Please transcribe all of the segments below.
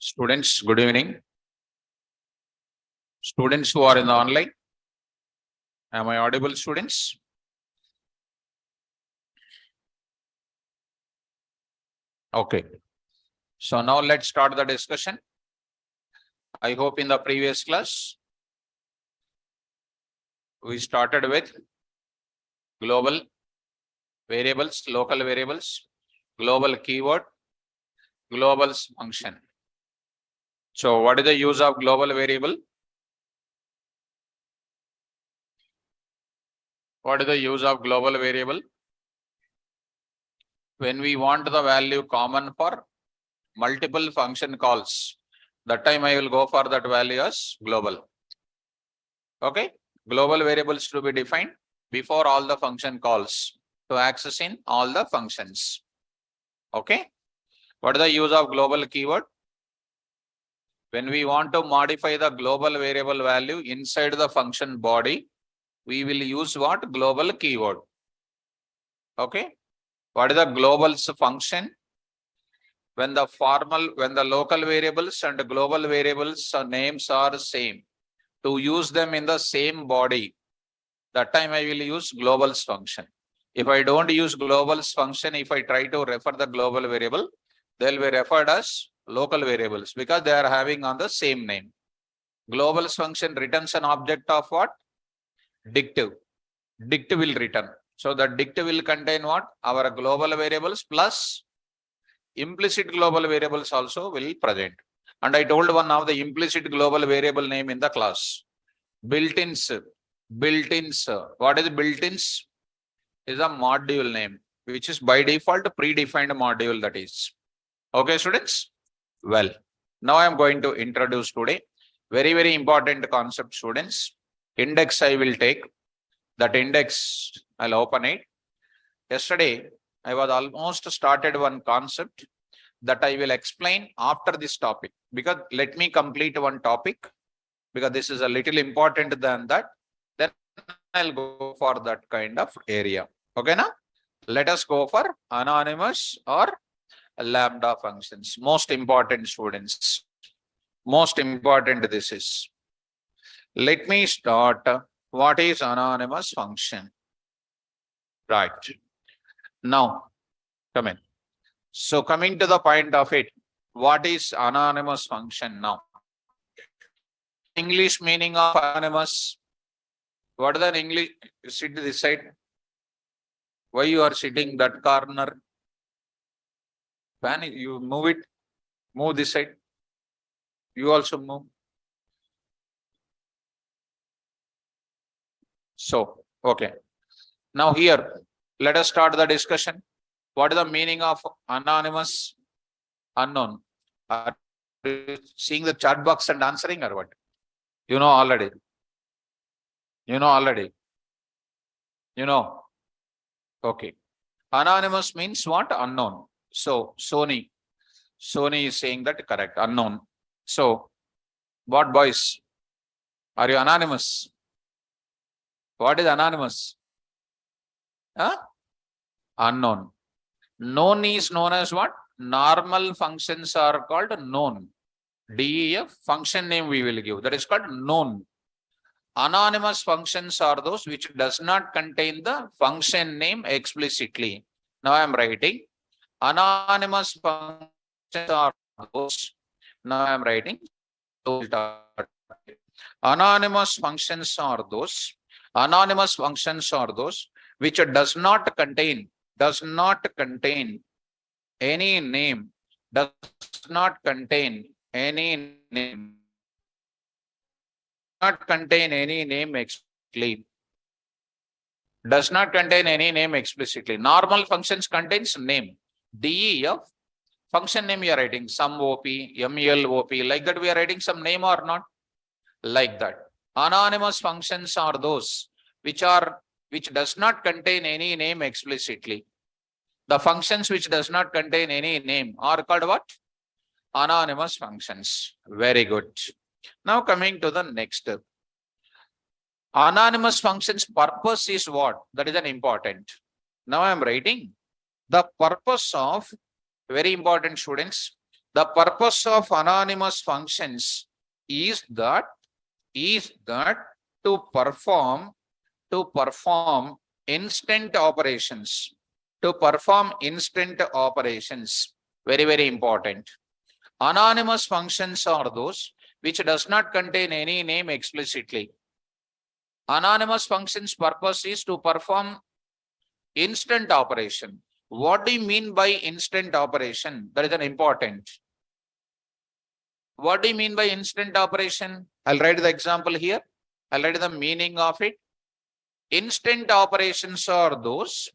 Students, good evening. Students who are in the online, am I audible, students? Okay. So now let's start the discussion. I hope in the previous class, we started with global variables, local variables, global keyword, global function. So what is the use of global variable? What is the use of global variable? When we want the value common for multiple function calls, that time I will go for that value as global. Okay, global variables to be defined before all the function calls to access in all the functions. Okay, what is the use of global keyword? When we want to modify the global variable value inside the function body, we will use what? Global keyword. Okay, what is the global's function? When the local variables and global variables names are same, to use them in the same body, that time I will use global's function. If I don't use global's function, if I try to refer the global variable, they'll be referred as local variables because they are having on the same name. Global's function returns an object of what? Dict. Dict will return. So the dict will contain what? Our global variables plus implicit global variables also will present. And I told one of the implicit global variable name in the class. Built-ins. Built-ins. What is built-ins? Is a module name, which is by default predefined module, that is. Okay, students? Well, now I am going to introduce today very, very important concept, students. Index I will take. That index, I'll open it. Yesterday, I was almost started one concept that I will explain after this topic, because let me complete one topic, because this is a little important than that. Then I'll go for that kind of area. Okay, now let us go for anonymous or lambda functions. Most important, students. Most important this is. Let me start. What is anonymous function? Right. Now, come in. So coming to the point of it, what is anonymous function now? English meaning of anonymous. What is the English? Sit this side. Why you are sitting that corner? When you move it, move this side. You also move. So, okay. Now here, let us start the discussion. What is the meaning of anonymous? Unknown. Are you seeing the chat box and answering or what? You know already. You know already. You know. Okay. Anonymous means what? Unknown. So Sony is saying that correct. Unknown. So what, boys? Are you anonymous? What is anonymous? Huh? Unknown. Known is known as what? Normal functions are called known. DEF function name we will give. That is called known. Anonymous functions are those which does not contain the function name explicitly. Now I am writing anonymous functions are those. Now I am writing anonymous functions are those. Anonymous functions are those which does not contain any name. Does not contain any name. Not contain any name explicitly. Does not contain any name explicitly. Normal functions contains name. DEF function name you are writing some OP, MEL OP, like that we are writing some name or not? Like that. Anonymous functions are those which does not contain any name explicitly. The functions which does not contain any name are called what? Anonymous functions. Very good. Now coming to the next. Anonymous functions purpose is what? That is an important. Now I am writing the purpose of, very important, students. The purpose of anonymous functions is that to perform instant operations. To perform instant operations. Very, very important. Anonymous functions are those which does not contain any name explicitly. Anonymous functions purpose is to perform instant operation. What do you mean by instant operation? That is an important. What do you mean by instant operation? I'll write the example here. I'll write the meaning of it. Instant operations are those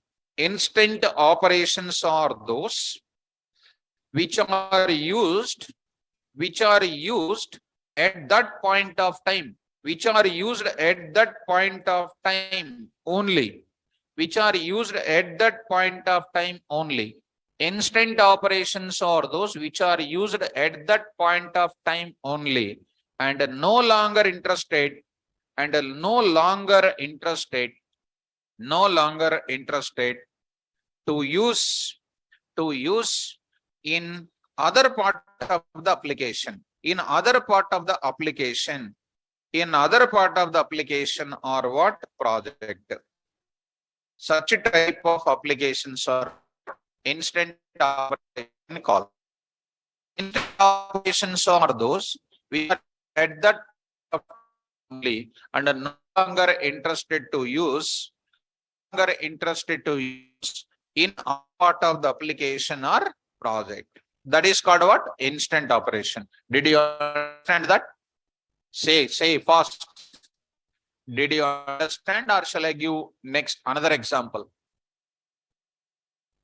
which are used at that point of time, only. Instant operations are those which are used at that point of time only, and no longer interested to use in other part of the application. In other part of the application or what? Project. Such a type of applications are instant operation call. Instant operations are those we are at that only and are no longer interested to use in a part of the application or project. That is called what? Instant operation. Did you understand that? Say fast. Did you understand, or shall I give next another example?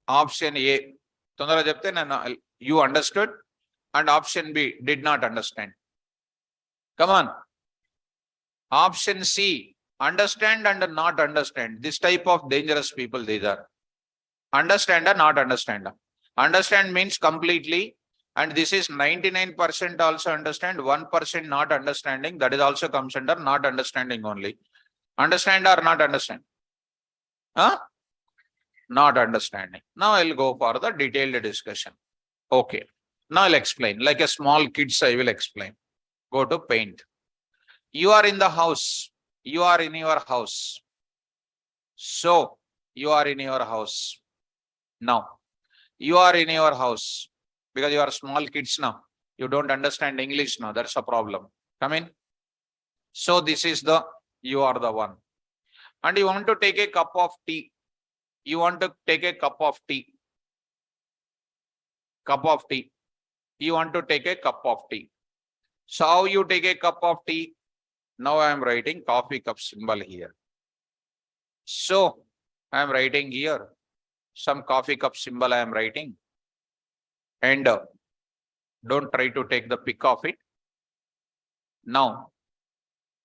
Option A. You understood, and option B did not understand. Come on. Option C, understand and not understand. This type of dangerous people these are. Understand or not understand. Understand means completely, and this is 99% also understand, 1% not understanding. That is also comes under not understanding only. Understand or not understand? Huh? Not understanding. Now I'll go for the detailed discussion. Okay. Now I'll explain. Like a small kids, I will explain. Go to paint. You are in the house. You are in your house. So, you are in your house. Now, you are in your house because you are small kids now. You don't understand English now. That's a problem. Come in. So, this is you are the one. And you want to take a cup of tea. You want to take a cup of tea. You want to take a cup of tea. So, how you take a cup of tea? Now I am writing coffee cup symbol here. So I am writing here some coffee cup symbol I am writing, and don't try to take the pic of it. Now,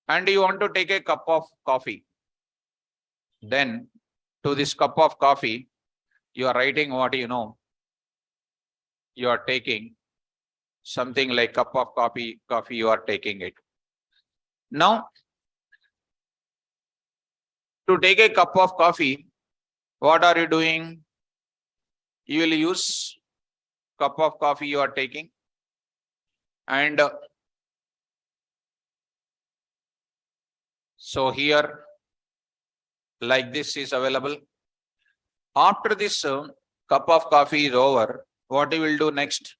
and you want to take a cup of coffee. Then to this cup of coffee, you are writing what you know. You are taking something like cup of coffee, you are taking it. Now, to take a cup of coffee, what are you doing? You will use cup of coffee you are taking, and so here like this is available. After this cup of coffee is over, what you will do next?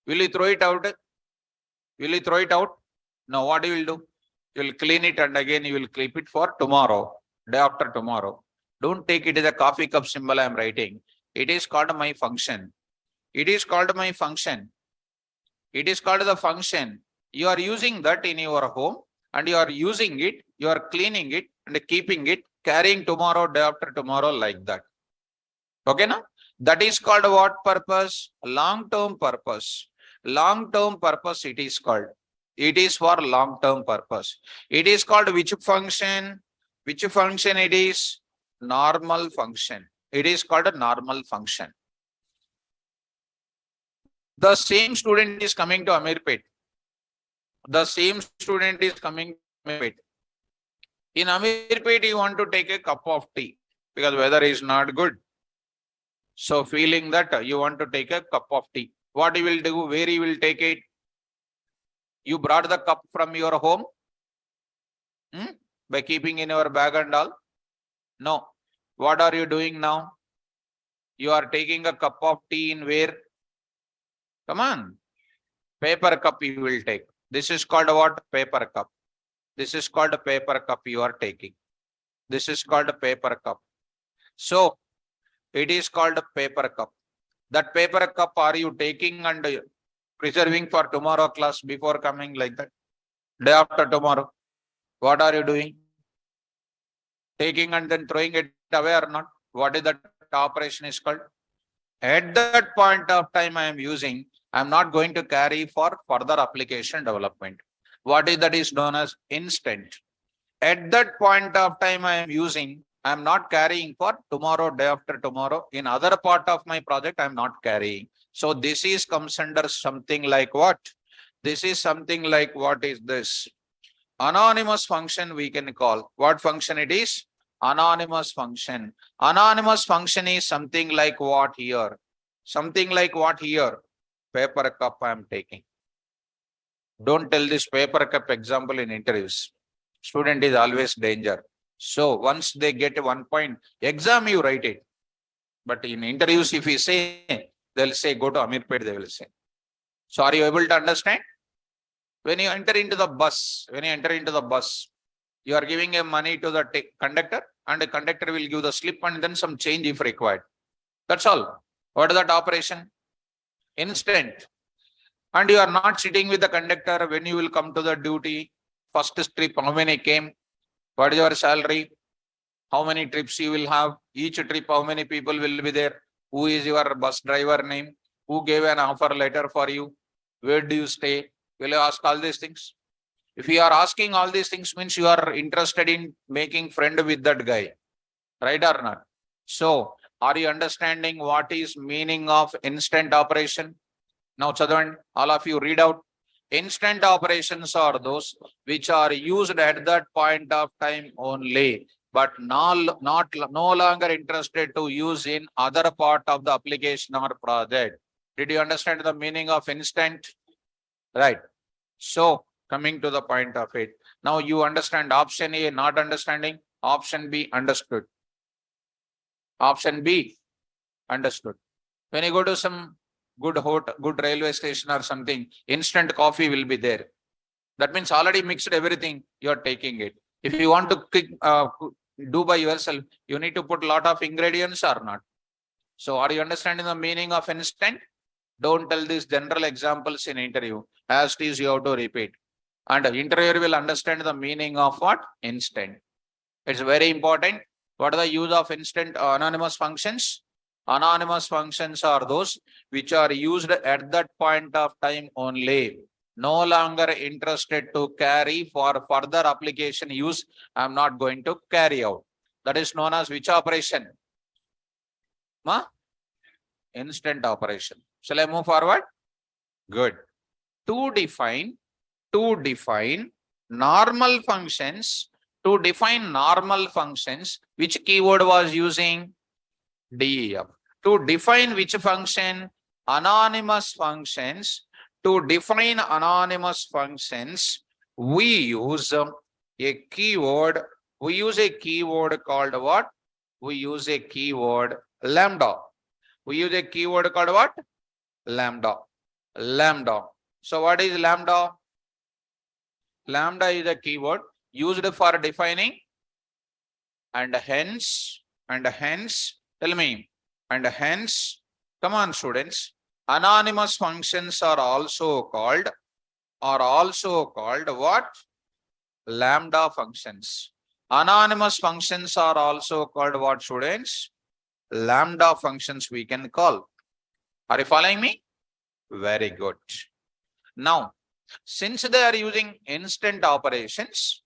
Will you throw it out? No, what you will do? You will clean it and again you will keep it for tomorrow, day after tomorrow. Don't take it as a coffee cup symbol I am writing. It is called my function. It is called the function. You are using that in your home and you are using it, you are cleaning it and keeping it, carrying tomorrow, day after tomorrow like that. Okay, now? That is called what purpose? Long-term purpose. Long-term purpose it is called. It is for long-term purpose. It is called which function? Which function it is? Normal function. It is called a normal function. The same student is coming to Amirpet. In Amirpet, you want to take a cup of tea because weather is not good. So feeling that you want to take a cup of tea. What you will do? Where you will take it? You brought the cup from your home? By keeping in your bag and all? No. What are you doing now? You are taking a cup of tea in where? Come on. Paper cup you will take. This is called what? Paper cup. This is called a paper cup you are taking. This is called a paper cup. So, it is called a paper cup. That paper cup are you taking and preserving for tomorrow class before coming like that? Day after tomorrow. What are you doing? Taking and then throwing it away or not? What is that operation is called? At that point of time I am using, I am not going to carry for further application development. What is that is known as instant. At that point of time I am using, I am not carrying for tomorrow, day after tomorrow. In other part of my project, I am not carrying. So this is comes under something like what? This is something like what is this? Anonymous function we can call. What function it is? Anonymous function. Anonymous function is something like what here? Something like what here? Paper cup I am taking. Don't tell this paper cup example in interviews. Student is always danger. So once they get 1 point, exam you write it. But in interviews, if you say, they'll say, go to Amirpet, they will say. So are you able to understand? When you enter into the bus, you are giving a money to the conductor and the conductor will give the slip and then some change if required. That's all. What is that operation? Instant. And you are not sitting with the conductor when you will come to the duty. First trip, how many came? What is your salary? How many trips you will have? Each trip, how many people will be there? Who is your bus driver name? Who gave an offer letter for you? Where do you stay? Will you ask all these things? If you are asking all these things, means you are interested in making friend with that guy. Right or not? So, are you understanding what is meaning of instant operation? Now, Chadwan, all of you read out. Instant operations are those which are used at that point of time only, but no longer interested to use in other part of the application or project. Did you understand the meaning of instant? Right. So, coming to the point of it. Now you understand option A, not understanding. Option B, understood. Option B, understood. When you go to some good hotel, good railway station or something, instant coffee will be there. That means already mixed everything, you are taking it. If you want to do by yourself, you need to put a lot of ingredients or not. So are you understanding the meaning of instant? Don't tell these general examples in interview. As it is, you have to repeat. And the interviewer will understand the meaning of what? Instant. It's very important. What are the use of instant anonymous functions? Anonymous functions are those which are used at that point of time only. No longer interested to carry for further application use. I'm not going to carry out. That is known as which operation? Instant operation. Shall I move forward? Good. To define normal functions, which keyword was using? DEF. To define which function? Anonymous functions. To define anonymous functions, we use a keyword. We use a keyword called what? We use a keyword lambda. We use a keyword called what? Lambda. Lambda. So what is lambda? Lambda is a keyword used for defining and hence, tell me, and hence, come on students, anonymous functions are also called what? Lambda functions. Anonymous functions are also called what, students? Lambda functions we can call. Are you following me? Very good. Now, since they are using instant operations,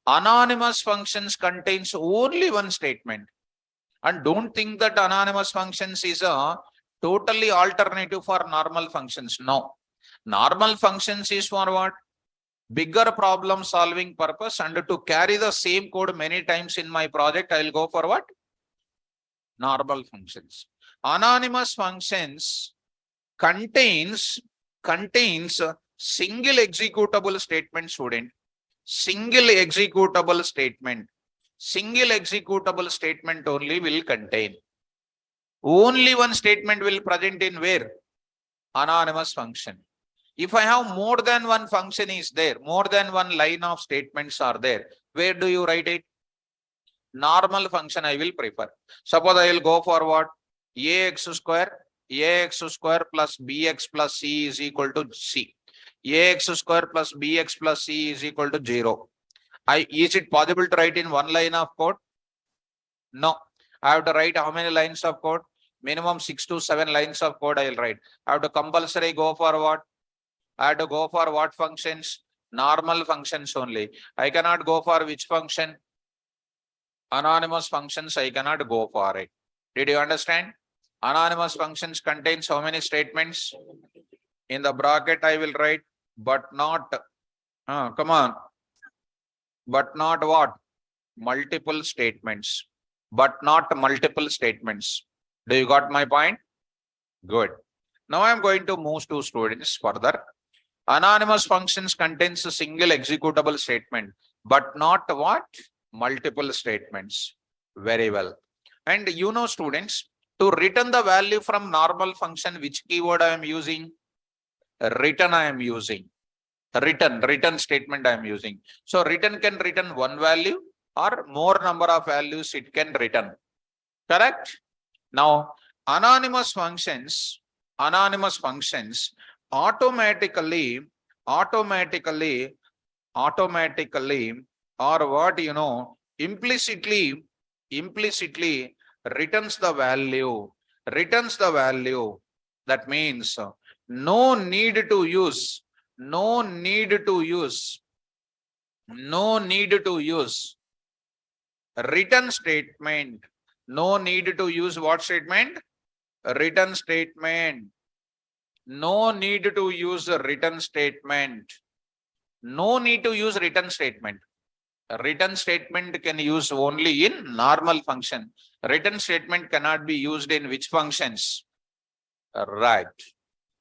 anonymous functions contains only one statement. And don't think that anonymous functions is a totally alternative for normal functions. No. Normal functions is for what? Bigger problem solving purpose, and to carry the same code many times in my project, I will go for what? Normal functions. Anonymous functions contains single executable statement, student. Single executable statement. Single executable statement only will contain. Only one statement will present in where? Anonymous function. If I have more than one function is there, more than one line of statements are there, where do you write it? Normal function I will prefer. Suppose I will go for what? Ax square plus bx plus c is equal to c. Ax square plus bx plus c is equal to 0. Is it possible to write in one line of code? No. I have to write how many lines of code? Minimum 6 to 7 lines of code I will write. I have to compulsory go for what? I have to go for what functions? Normal functions only. I cannot go for which function? Anonymous functions, I cannot go for it. Did you understand? Anonymous functions contains how many statements? In the bracket I will write, but not, come on. But not what? Multiple statements. But not multiple statements. Do you got my point? Good. Now I am going to move to students further. Anonymous functions contains a single executable statement, but not what? Multiple statements. Very well. And you know, students, to return the value from normal function, which keyword I am using? Return I am using. Return statement I am using. So return can return one value or more number of values it can return. Correct? Now, anonymous functions automatically or what you know, implicitly returns the value. That means no need to use return statement. No need to use what statement? Return statement. No need to use a return statement. No need to use return statement. A return statement can use only in normal function. Return statement cannot be used in which functions? Right.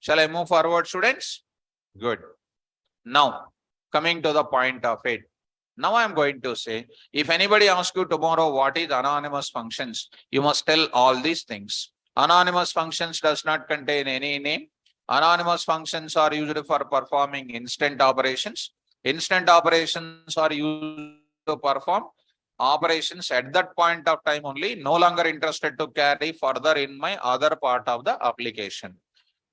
Shall I move forward, students? Good. Now, coming to the point of it. Now I am going to say, if anybody asks you tomorrow what is anonymous functions, you must tell all these things. Anonymous functions does not contain any name. Anonymous functions are used for performing instant operations. Instant operations are used to perform operations at that point of time only, no longer interested to carry further in my other part of the application.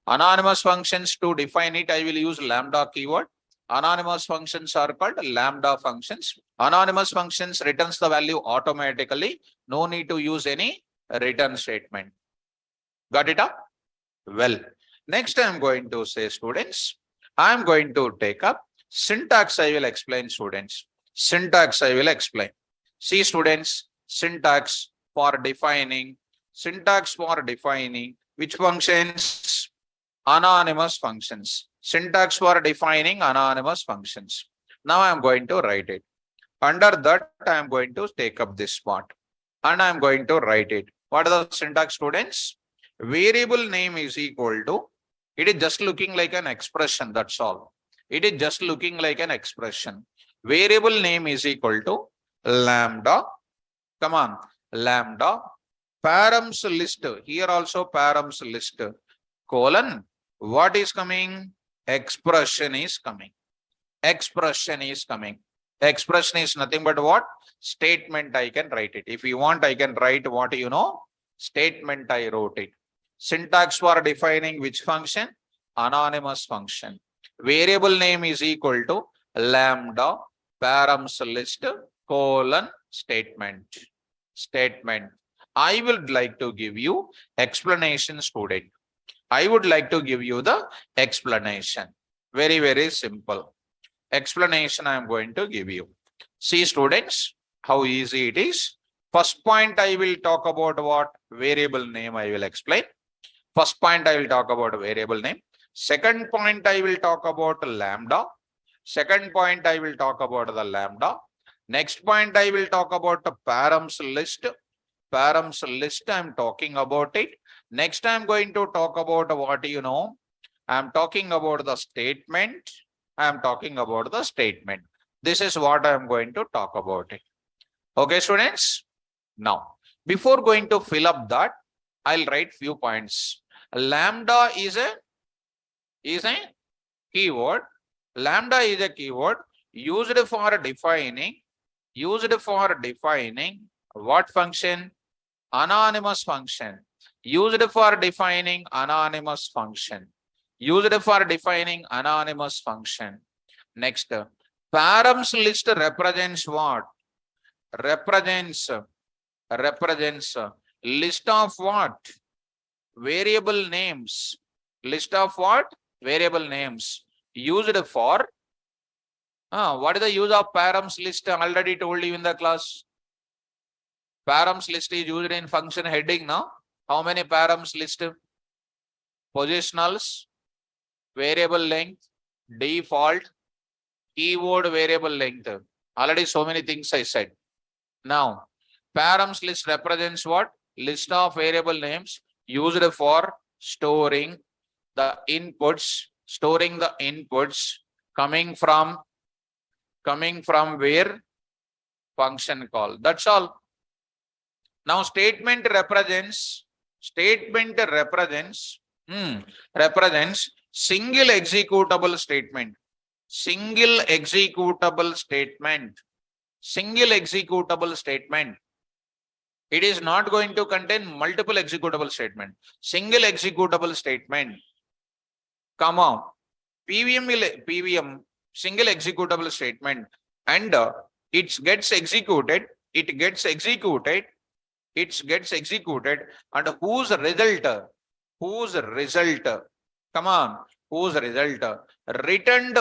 Anonymous functions, to define it, I will use lambda keyword. Anonymous functions are called lambda functions. Anonymous functions returns the value automatically. No need to use any return statement. Got it up? Well, next I am going to say, students, I am going to take up syntax. I will explain, students. Syntax I will explain. See, students, syntax for defining which functions? Anonymous functions. Syntax for defining anonymous functions. Now I am going to write it. Under that, I am going to take up this part and I am going to write it. What are the syntax, students? Variable name is equal to, it is just looking like an expression, that's all. It is just looking like an expression. Variable name is equal to lambda, come on, lambda, params list, here also params list, colon, what is coming? Expression is coming. Expression is coming. Expression is nothing but what? Statement. I can write it. If you want, I can write what you know. Statement, I wrote it. Syntax for defining which function? Anonymous function. Variable name is equal to lambda, params list, colon, statement. Statement. I would like to give you explanation, student. I would like to give you the explanation. Very, very simple. Explanation I am going to give you. See, students, how easy it is. First point I will talk about what? Variable name I will explain. First point I will talk about variable name. Second point I will talk about lambda. Second point I will talk about the lambda. Next point I will talk about the params list. Params list, I'm talking about it. Next, I'm going to talk about what you know. I'm talking about the statement. I'm talking about the statement. This is what I'm going to talk about it. Okay, students? Now, before going to fill up that, I'll write few points. Lambda is a keyword. Lambda is a keyword used for defining what function? Anonymous function. Used for defining anonymous function. Used for defining anonymous function. Next, params list represents what? Represents list of what? Variable names. List of what? Variable names. Used for what is the use of params list? I already told you in the class. Params list is used in function heading now. How many params list? Positionals, variable length, default, keyword variable length. Already so many things I said. Now, params list represents what? List of variable names used for storing the inputs, coming from where? Function call. That's all. Now statement represents single executable statement. Single executable statement. It is not going to contain multiple executable statement. Single executable statement, comma, PVM, single executable statement, and it gets executed, and whose result, come on, whose result, returned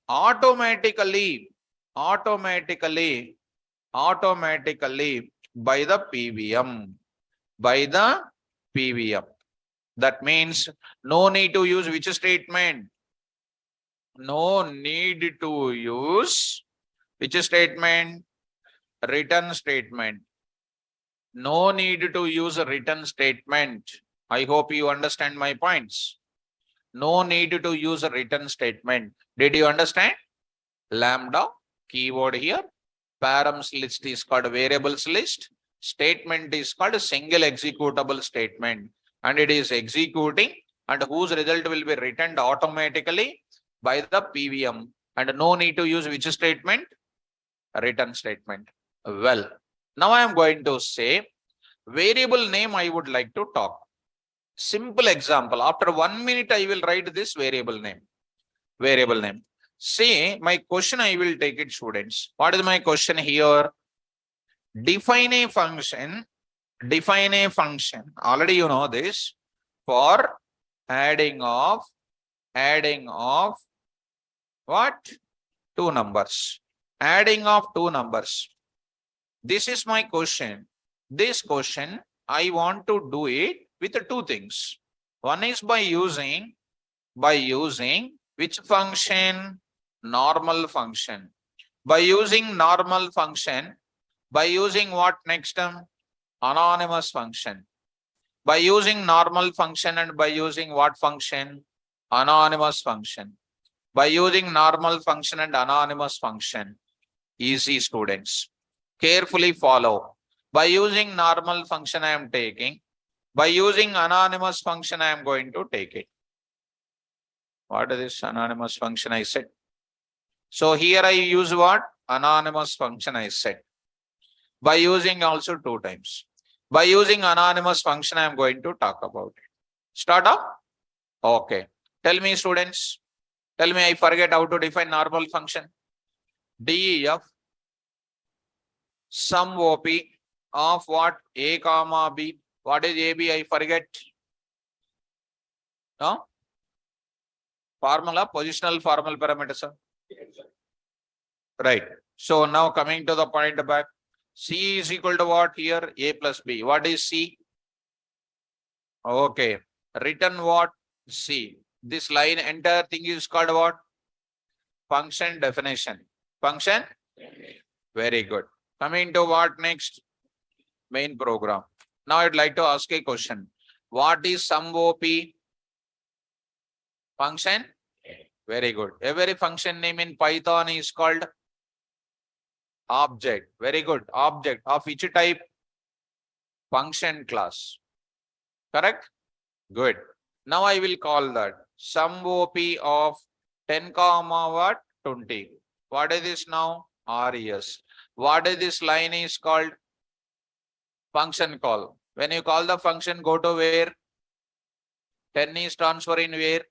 automatically by the PVM. That means no need to use which statement? No need to use which statement? Return statement. No need to use a return statement. I hope you understand my points. No need to use a return statement. Did you understand? Lambda, keyword here. Params list is called variables list. Statement is called a single executable statement. And it is executing, and whose result will be returned automatically by the PVM. And no need to use which statement? Return statement. Well, now I am going to say variable name I would like to talk. Simple example. After 1 minute, I will write this variable name. Say my question, I will take it, students. What is my question here? Define a function. Already you know this. For adding of what? Two numbers. Adding of two numbers. This is my question. This question, I want to do it with two things. One is by using which function? Normal function. By using normal function, by using what next term? Anonymous function. By using normal function and by using what function? Anonymous function. By using normal function and anonymous function. Easy, students. Carefully follow. By using normal function I am taking. By using anonymous function I am going to take it. What is this anonymous function I said? So here I use what? Anonymous function I said. By using also two times. By using anonymous function I am going to talk about it. Start up? Okay. Tell me, students. Tell me, I forget how to define normal function. DEF sum OP of what? A comma B. What is AB? I forget. No? Formula, positional formal parameters. Right. So now coming to the point back. C is equal to what here? A plus B. What is C? Okay. Written what? C. This line, entire thing is called what? Function definition. Function? Very good. Coming to what next? Main program. Now I'd like to ask a question. What is sum OP? Function? Very good. Every function name in Python is called object. Very good. Object of which type? Function class. Correct? Good. Now I will call that sum OP of 10 comma what? 20. What is this now? RES. What is this line is called? Function call. When you call the function, go to where? 10 is transfer in where?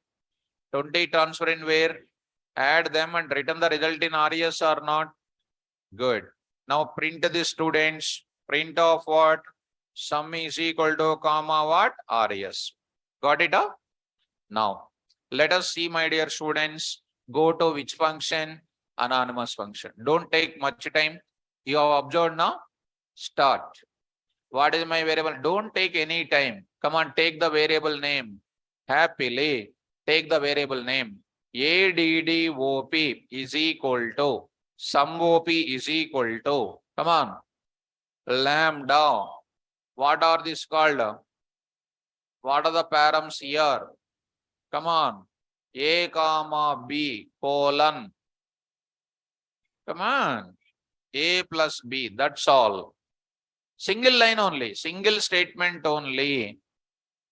20 transfer in where? Add them and return the result in RES or not? Good. Now print the students. Print of what? Sum is equal to comma what? RES. Got it up? Now let us see, my dear students. Go to which function? Anonymous function. Don't take much time. You have observed now? Start. What is my variable? Don't take any time. Come on, take the variable name. Happily take the variable name. ADDOP is equal to sum OP is equal to, come on, lambda. What are these called? What are the params here? Come on. A comma B colon. Come on. A plus B. That's all. Single line only. Single statement only.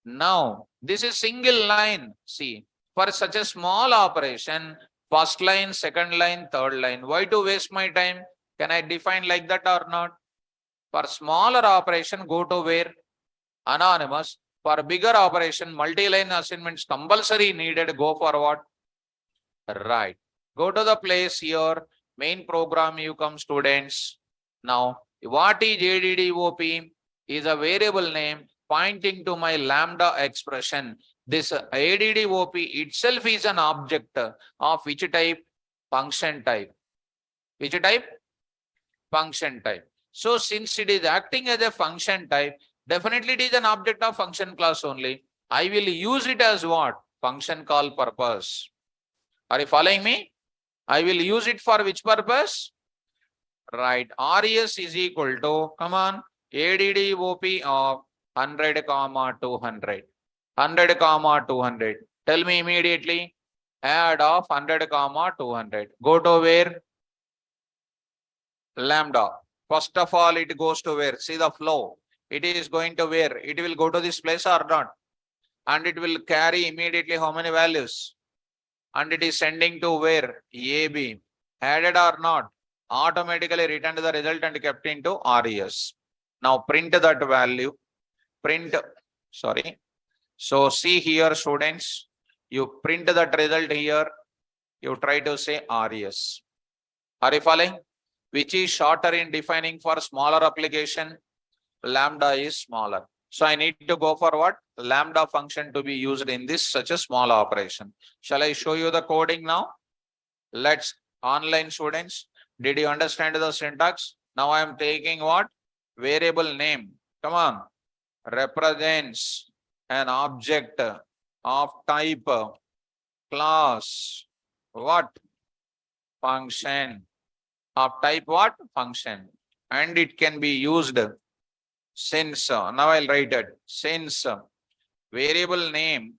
Now, this is single line. See, for such a small operation, first line, second line, third line. Why to waste my time? Can I define like that or not? For smaller operation, go to where? Anonymous. For bigger operation, multi-line assignments compulsory needed. Go for what? Right. Go to the place here. Main program you come, students. Now, what is ADDOP? Is a variable name pointing to my lambda expression. This ADDOP itself is an object of which type? Function type. Which type? Function type. So since it is acting as a function type, definitely it is an object of function class only. I will use it as what? Function call purpose. Are you following me? I will use it for which purpose? Right. RES is equal to, come on, ADDOP of 100 comma 200. 100 comma 200. Tell me immediately. Add of 100 comma 200. Go to where? Lambda. First of all, it goes to where? See the flow. It is going to where? It will go to this place or not? And it will carry immediately how many values? And it is sending to where? AB. Added or not? Automatically returned the result and kept into RES. Now print that value. Print, sorry. So see here, students, you print that result here. You try to say RES. Are you following? Which is shorter in defining for smaller application? Lambda is smaller. So I need to go for what? Lambda function to be used in this such a small operation. Shall I show you the coding now? Let's, online students, did you understand the syntax? Now I am taking what? Variable name. Come on. Represents an object of type class. What? Function. Of type what? Function. And it can be used since, now I'll write it, since variable name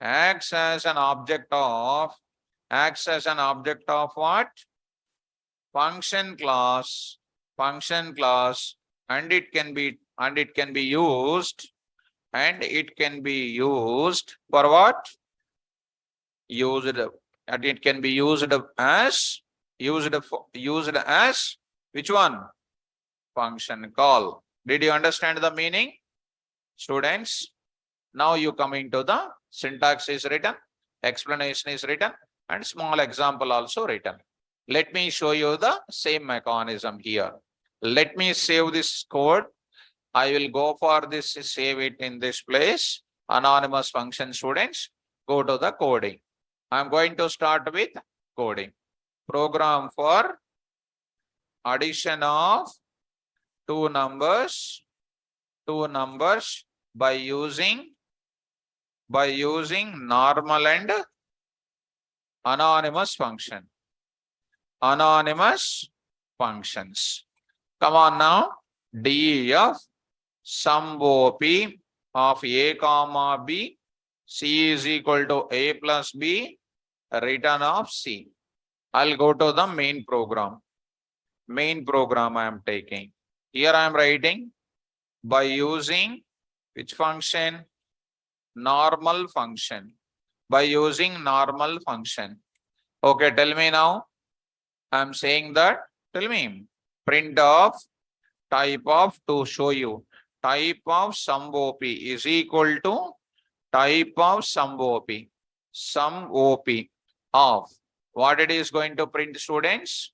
acts as an object of what? Function class, and it can be used for what? And it can be used as which one? Function call. Did you understand the meaning, students? Now you come into the syntax is written, explanation is written, and small example also written. Let me show you the same mechanism here. Let me save this code. I will go for this, save it in this place. Anonymous function, students. Go to the coding. I'm going to start with coding. Program for addition of two numbers by using normal and anonymous function. Anonymous functions. Come on now. DEF sum OP of A comma B, C is equal to A plus B, return of C. I'll go to the main program. Main program I am taking. Here I am writing by using which function? Normal function. By using normal function. Okay, tell me now. I am saying that. Tell me. Print of type of, to show you, type of sum OP is equal to type of sum OP. Sum OP of what it is going to print, students?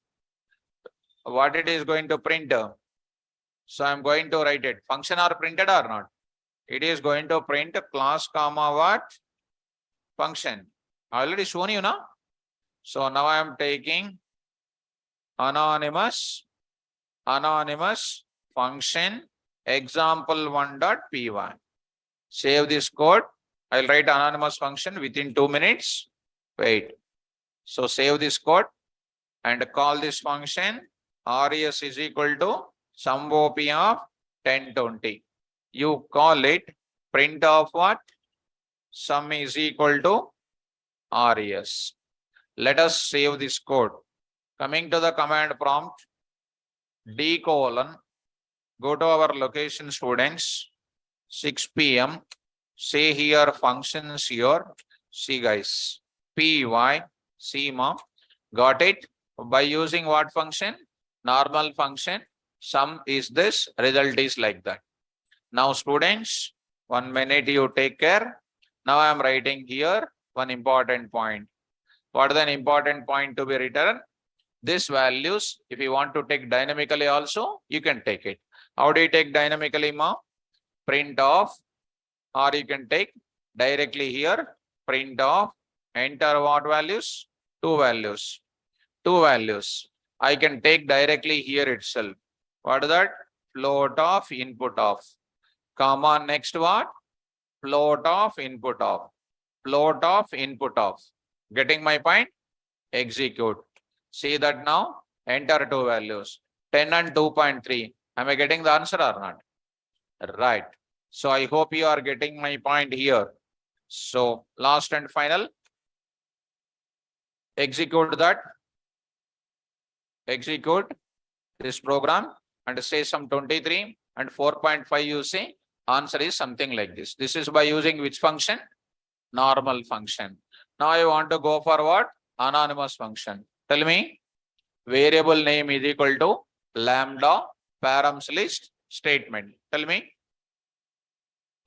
What it is going to print? So I'm going to write it. Function are printed or not? It is going to print class comma what? Function. I already shown you now. So now I am taking anonymous function example1.py. Save this code. I'll write anonymous function within 2 minutes. Wait. So save this code and call this function res is equal to sum OP of 1020. You call it print of what? Sum is equal to res. Let us save this code. Coming to the command prompt, D colon, go to our location, students, 6 p.m. Say here functions here. See guys, py, see mom, got it? By using what function? Normal function. Sum is this, result is like that. Now students, 1 minute you take care. Now I am writing here one important point. What is an important point to be written? This values, if you want to take dynamically also, you can take it. How do you take dynamically, mom? Print of, or you can take directly here, print of, enter what values? 2 values. 2 values. I can take directly here itself. What is that? Float of input of. Comma next what? Float of input of. Float of input of. Getting my point? Execute. See that now? Enter 2 values. 10 and 2.3. Am I getting the answer or not? Right. So I hope you are getting my point here. So last and final. Execute that. Execute this program and say some 23 and 4.5 you say. Answer is something like this. This is by using which function? Normal function. Now I want to go for what? Anonymous function. Tell me. Variable name is equal to lambda params list statement. Tell me.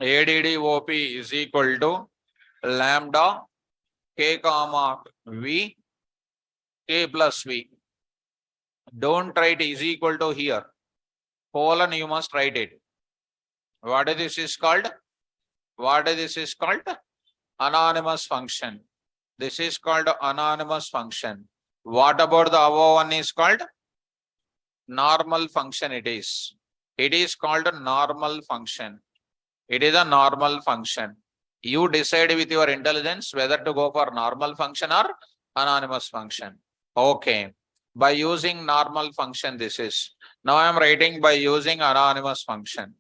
ADDOP is equal to lambda k comma v k plus v. Don't write is equal to here. Colon you must write it. What is this is called? What is this is called? Anonymous function. This is called anonymous function. What about the above one is called? Normal function it is. It is called a normal function. It is a normal function. You decide with your intelligence whether to go for normal function or anonymous function. Okay. By using normal function this is. Now I am writing by using anonymous function.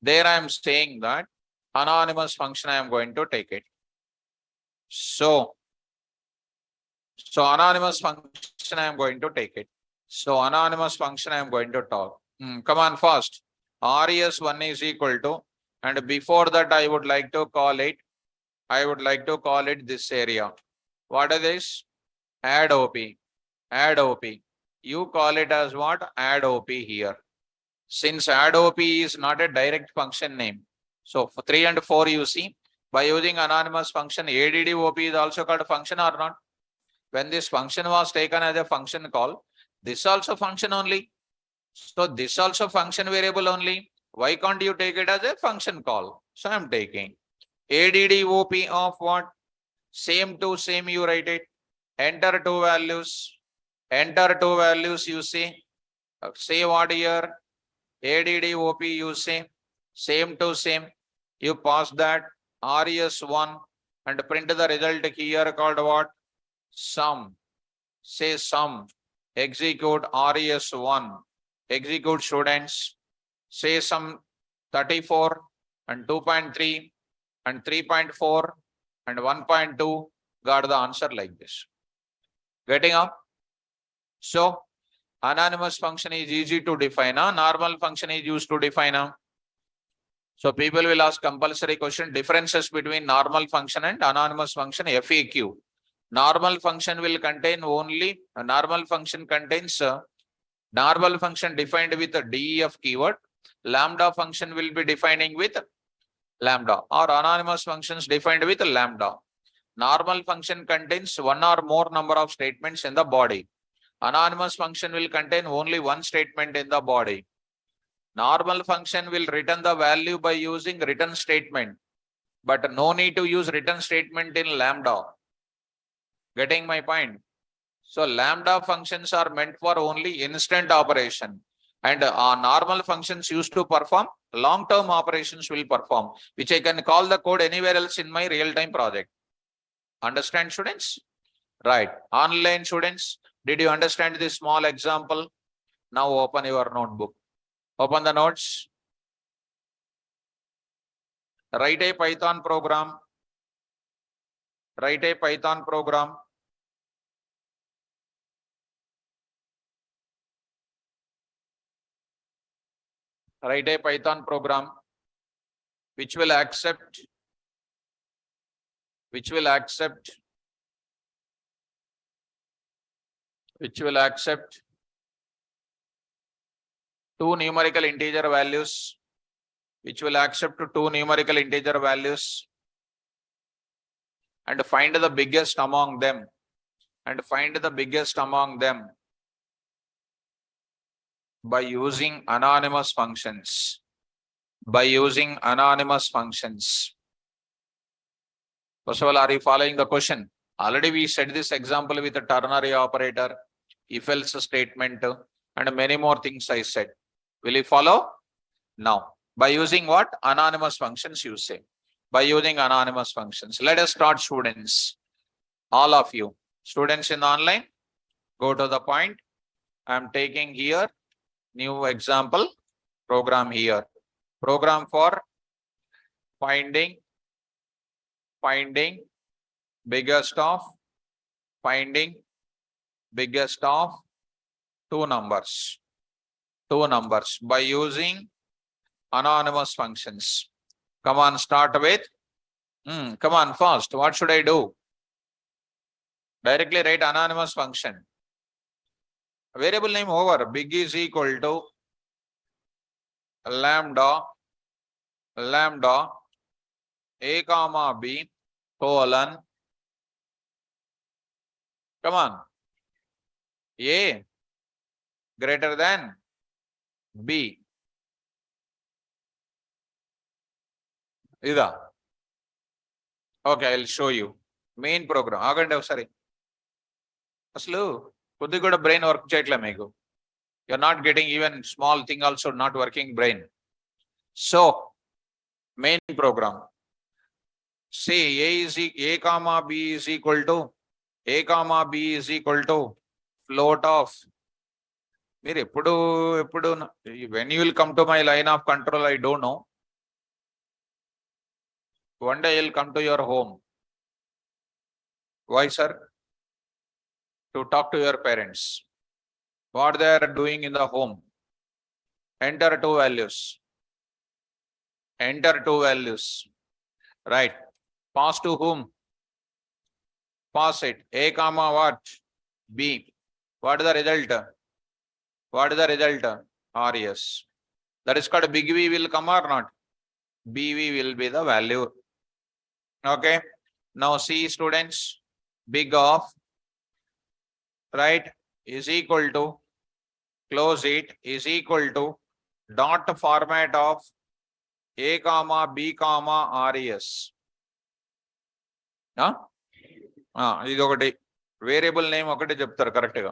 There I am saying that anonymous function I am going to take it. So anonymous function I am going to take it. So anonymous function I am going to talk. Come on fast. res1 is equal to, and before that I would like to call it this area. What is this? Add OP. Add OP. You call it as what? Add OP here. Since add OP is not a direct function name. So for 3 and 4 you see, by using anonymous function, ADDOP is also called a function or not? When this function was taken as a function call, this also function only. So this also function variable only. Why can't you take it as a function call? So I am taking ADDOP of what? Same to same you write it. Enter 2 values. Enter 2 values you say. Say what here? ADDOP you say. Same to same. You pass that res1 and print the result here called what? Sum. Say sum execute RES1, execute students, say some 34 and 2.3 and 3.4 and 1.2, got the answer like this. Getting up? So, anonymous function is easy to define. Normal function is used to define. So, people will ask compulsory question, differences between normal function and anonymous function, FAQ. Normal function will contain only, a normal function contains normal function defined with a DEF keyword. Lambda function will be defining with lambda, or anonymous functions defined with lambda. Normal function contains one or more number of statements in the body. Anonymous function will contain only one statement in the body. Normal function will return the value by using return statement, but no need to use return statement in lambda. Getting my point? So lambda functions are meant for only instant operation, and normal functions used to perform long-term operations will perform, which I can call the code anywhere else in my real-time project. Understand, students? Right. Online students, did you understand this small example? Now open your notebook. Open the notes. Write a Python program. Write a Python program. Write a Python program which will accept two numerical integer values, and find the biggest among them, by using anonymous functions. First of all, are you following the question? Already we said this example with a ternary operator, if else statement, and many more things I said. Will you follow? Now, by using what? Anonymous functions, you say. By using anonymous functions. Let us start, students. All of you. Students in online, go to the point. I am taking here new example program here. Program for finding biggest of two numbers by using anonymous functions. Come on, start with. Come on, first. What should I do? Directly write anonymous function. Variable name over. Big is equal to lambda a comma b colon. Come on. A greater than B. Ida. Okay, I'll show you. Main program. Agandi sorry. Aslu, kuddi kuda brain work cheyatla meeku. You're not getting even small thing also not working brain. So, main program. Say A comma B is equal to float of. When you will come to my line of control, I don't know. One day you'll come to your home. Why, sir? To talk to your parents. What they are doing in the home. Enter two values. Right. Pass to whom? Pass it. A comma what? B. What is the result? RES. That is called big V will come or not? BV will be the value. Okay. Now see, students, big of, right, is equal to, close it, is equal to dot format of A comma B comma RES. ఇది ఒకటి variable name ఒకటి చెప్తారు correct గా.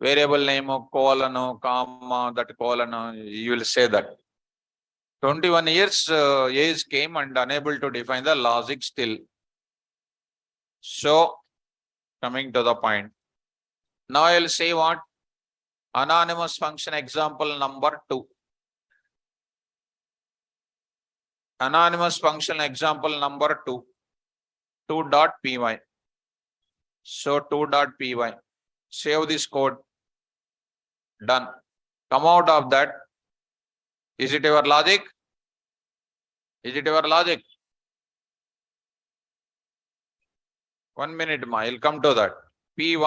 Variable name colon comma that colon you will say that. 21 years age came and unable to define the logic still. So coming to the point, Now I will say what? Anonymous function example number 2. Anonymous function example number 2. 2.py. So 2.py. Save this code. Done. Come out of that. Is it your logic? Is it your logic? 1 minute, ma. I'll come to that. Py.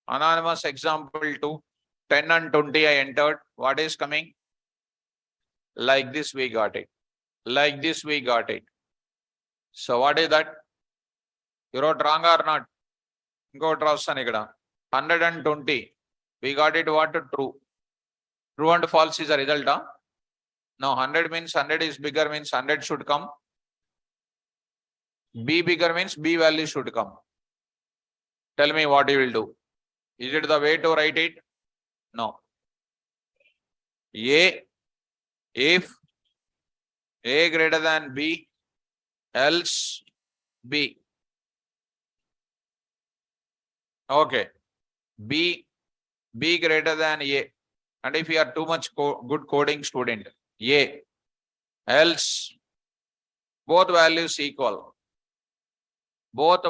Anonymous example 2. 10 and 20 I entered. What is coming? Like this we got it. Like this we got it. So what is that? You wrote wrong or not? Go trust 120. We got it what? True. True and false is a result. Huh? Now 100 means 100 is bigger means 100 should come. B bigger means B value should come. Tell me what you will do. Is it the way to write it? No. A, if A greater than B, else B. Okay. B greater than A. And if you are too much good coding student, A, else both values equal. Both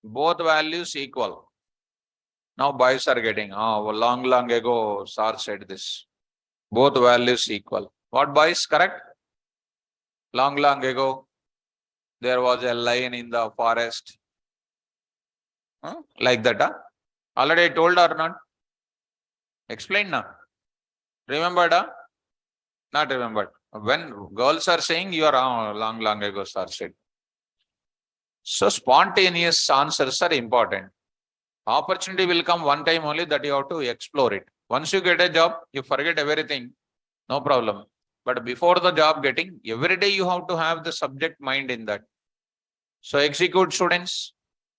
values equal. Now boys are getting, long ago sir said this. Both values equal. What boys? Correct? Long ago, there was a lion in the forest. Like that, huh? Already I told or not? Explain now. Remembered, huh? Not remembered. When girls are saying, you are long ago sir said. So spontaneous answers are important. Opportunity will come one time only, that you have to explore it. Once you get a job, you forget everything. No problem. But before the job getting, every day you have to have the subject mind in that. So execute students.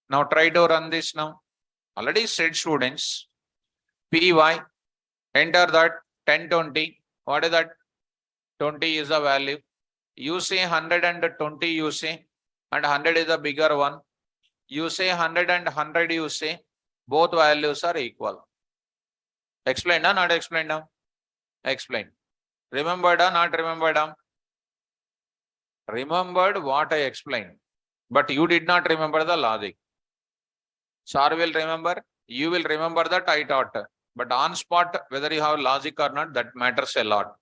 Now try to run this now. Already said students. Py. Enter that 1020. What is that? 20 is the value. You say 120 you say. And 100 is the bigger one. You say 100 and 100 you say. Both values are equal. Explained or not explained now? Explained. Remembered or not remembered? Remembered what I explained. But you did not remember the logic. Sir will remember. You will remember that I taught. But on spot, whether you have logic or not, that matters a lot.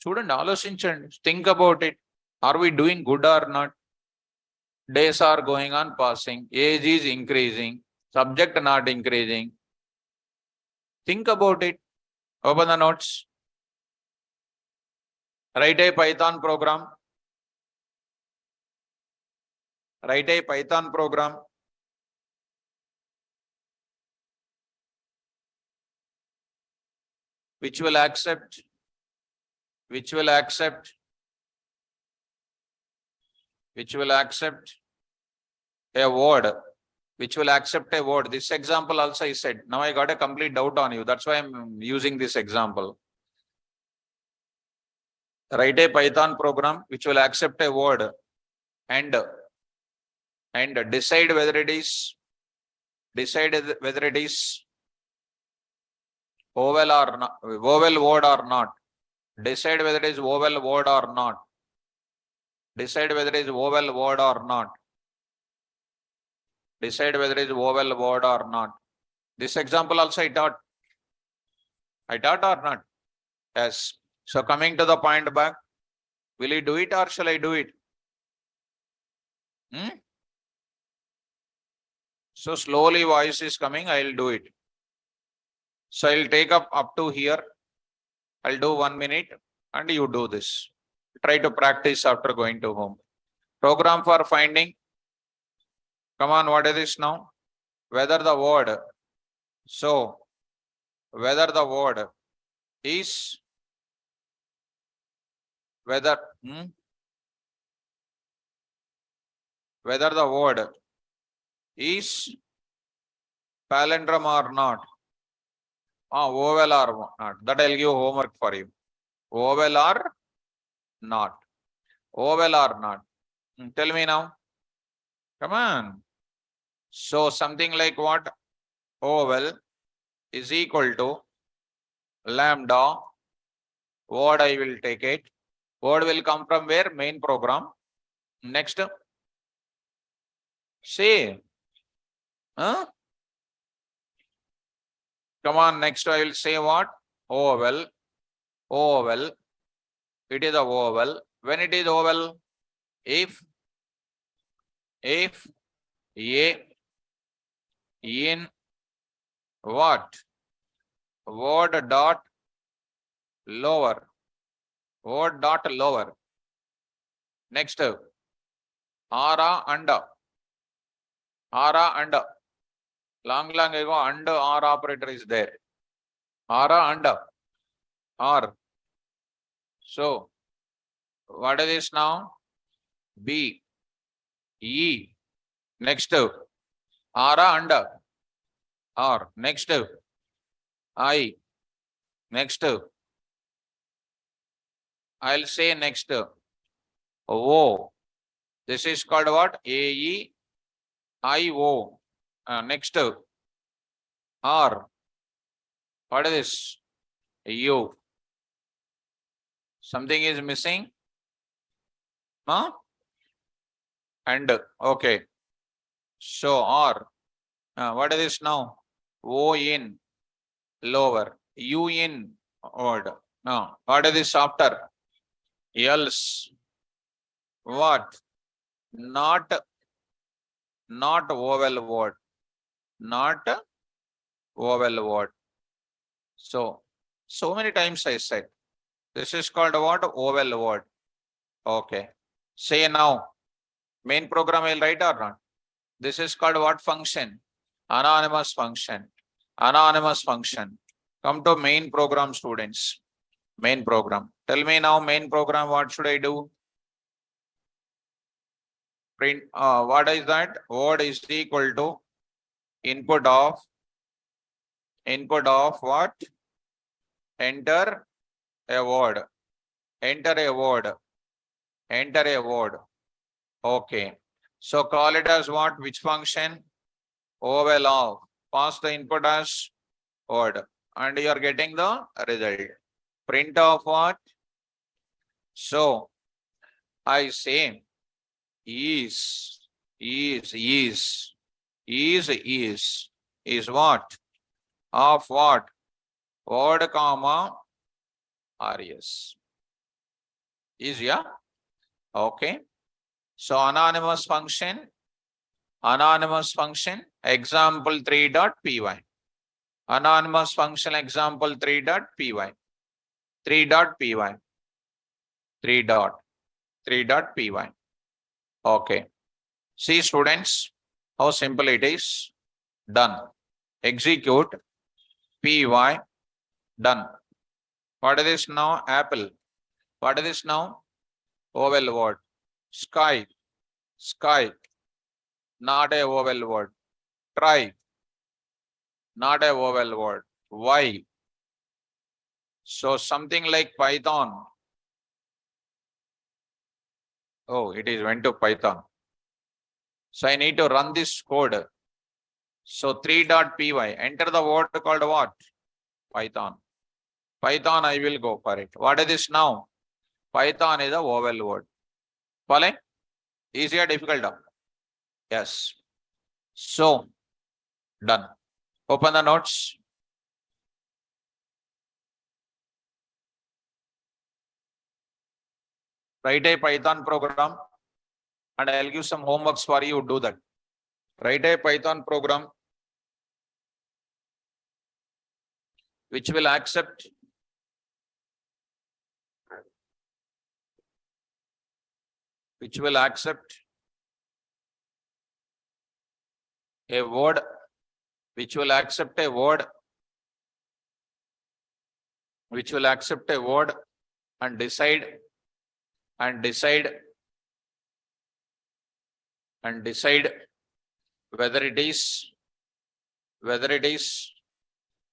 Student, ఆలోచించండి. Think about it. Are we doing good or not? Days are going on passing. Age is increasing. Subject not increasing. Think about it. Open the notes. Write a Python program. Write a Python program. Which will accept a word. Which will accept a word. This example also I said. Now I got a complete doubt on you. That's why I'm using this example. Write a Python program which will accept a word and decide whether it is vowel or not, vowel word or not. Decide whether it is vowel word or not. Decide whether it is vowel word or not. Decide whether it is vowel word or not. This example also I taught. I taught or not? Yes. So coming to the point back, will you do it or shall I do it? So slowly voice is coming, I'll do it. So I'll take up to here. I'll do 1 minute and you do this. Try to practice after going to home. Program for finding. Come on, what is this now? Whether the word. So whether the word is whether the word is palindrome or not. Vowel or not. That I'll give homework for you. Vowel or not. Vowel or not. Tell me now. Come on. So something like what? oval is equal to lambda. Word I will take it. Word will come from where? Main program. Next. See. Huh? Come on, next I will say what? Oval. Oval. It is a oval. When it is oval, if A in what? Word dot lower. Word dot lower. Next, ara under. Ara under. Long ago, under R operator is there. Ara under. R. So, what is this now? B. E. Next, ara under. R. Next, I. Next, I'll say next. O. This is called what? A-E-I-O. Next. R. What is this? U. Something is missing? Huh? And okay. So R. What is this now? O in lower. U in word. Now, what is this after? Else. What? Not oval word. Not oval word. So many times I said. This is called what? Oval word. Okay. Say now. Main program I will write or not? This is called what function? Anonymous function. Anonymous function. Come to main program, students. Main program. Tell me now, main program, what should I do? Print. What is that? Word is equal to input of what? Enter a word. Enter a word. Enter a word. Okay. So call it as what? Which function? Oval of. Pass the input as word. And you are getting the result. Print of what? So I say is what? Of what? Word comma res. Is, yeah? Okay. So anonymous function, example 3.py. Anonymous function example 3.py. 3.py. 3.py. Okay. See, students, how simple it is. Done. Execute. Py. Done. What is this now? Apple. What is this now? Oval word. Sky. Not a oval word. Try. Not a vowel word. Why? So something like Python. Oh, it is went to Python. So I need to run this code. So 3.py. Enter the word called what? Python. Python, I will go for it. What is this now? Python is a vowel word. Following? Easy or difficult? Yes. So, done. Open the notes. Write a Python program and I'll give some homeworks for you. Do that. Write a Python program which will accept a word, and decide whether it is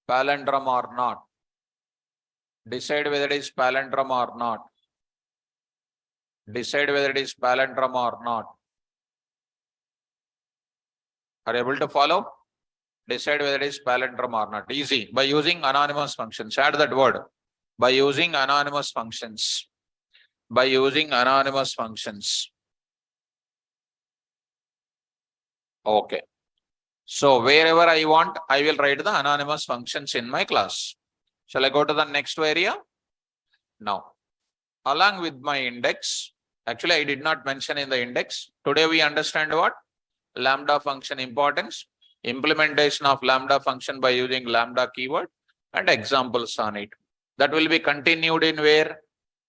palindrome or not. Decide whether it is palindrome or not. Are you able to follow? Decide whether it is palindrome or not. Easy. By using anonymous functions. Add that word. By using anonymous functions. By using anonymous functions. Okay. So wherever I want, I will write the anonymous functions in my class. Shall I go to the next area? Now, along with my index, actually I did not mention in the index. Today we understand what? Lambda function importance, implementation of lambda function by using lambda keyword, and examples on it. That will be continued in where?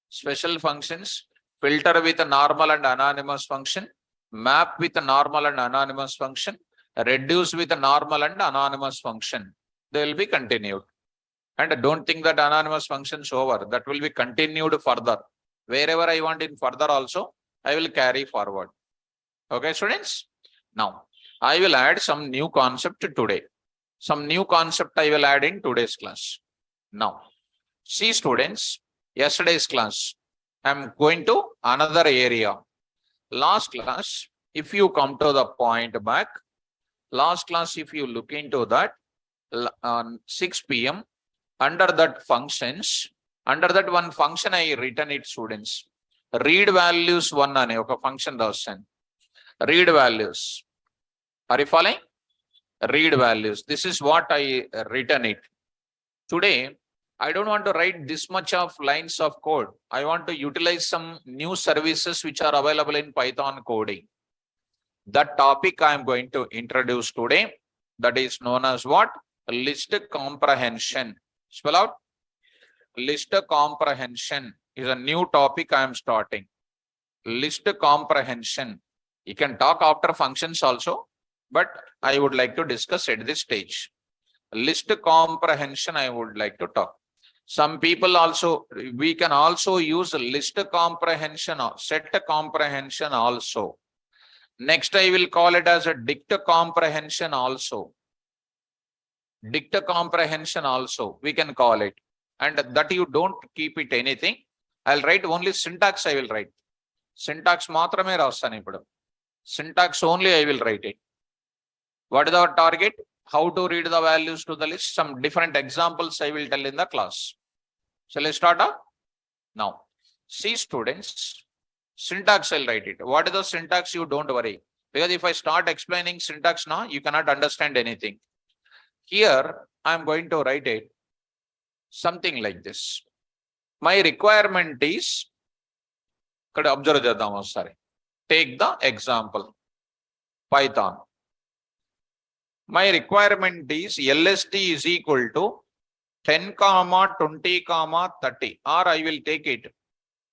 Special functions, filter with a normal and anonymous function, map with a normal and anonymous function, reduce with a normal and anonymous function. They will be continued. And don't think that anonymous functions over. That will be continued further. Wherever I want in further also, I will carry forward. Okay, students? Now, I will add some new concept today. Some new concept I will add in today's class. Now, see students, yesterday's class, I am going to another area. Last class, if you come to the point back, last class, if you look into that, on 6 p.m., under that functions, under that one function I written it students. Read values one ane oka function rasan. Read values. Are you following? Read values. This is what I written it. Today, I don't want to write this much of lines of code. I want to utilize some new services which are available in Python coding. That topic I am going to introduce today. That is known as what? List comprehension. Spell out. List comprehension is a new topic I am starting. List comprehension. You can talk after functions also, but I would like to discuss at this stage. List comprehension I would like to talk. Some people also, we can also use list comprehension or set comprehension also. Next, I will call it as a dict comprehension also. Dict comprehension also, we can call it. And that you don't keep it anything. I'll write only syntax I will write. Syntax maatrame rasani ippudu. Syntax only I will write it. What is our target? How to read the values to the list. Some different examples I will tell in the class. Shall I start up? Now, see students, syntax I'll write it. What is the syntax? You don't worry. Because if I start explaining syntax now, you cannot understand anything. Here, I'm going to write it something like this. My requirement is, observe sorry. Take the example, Python. My requirement is LST is equal to 10, 20, 30, or I will take it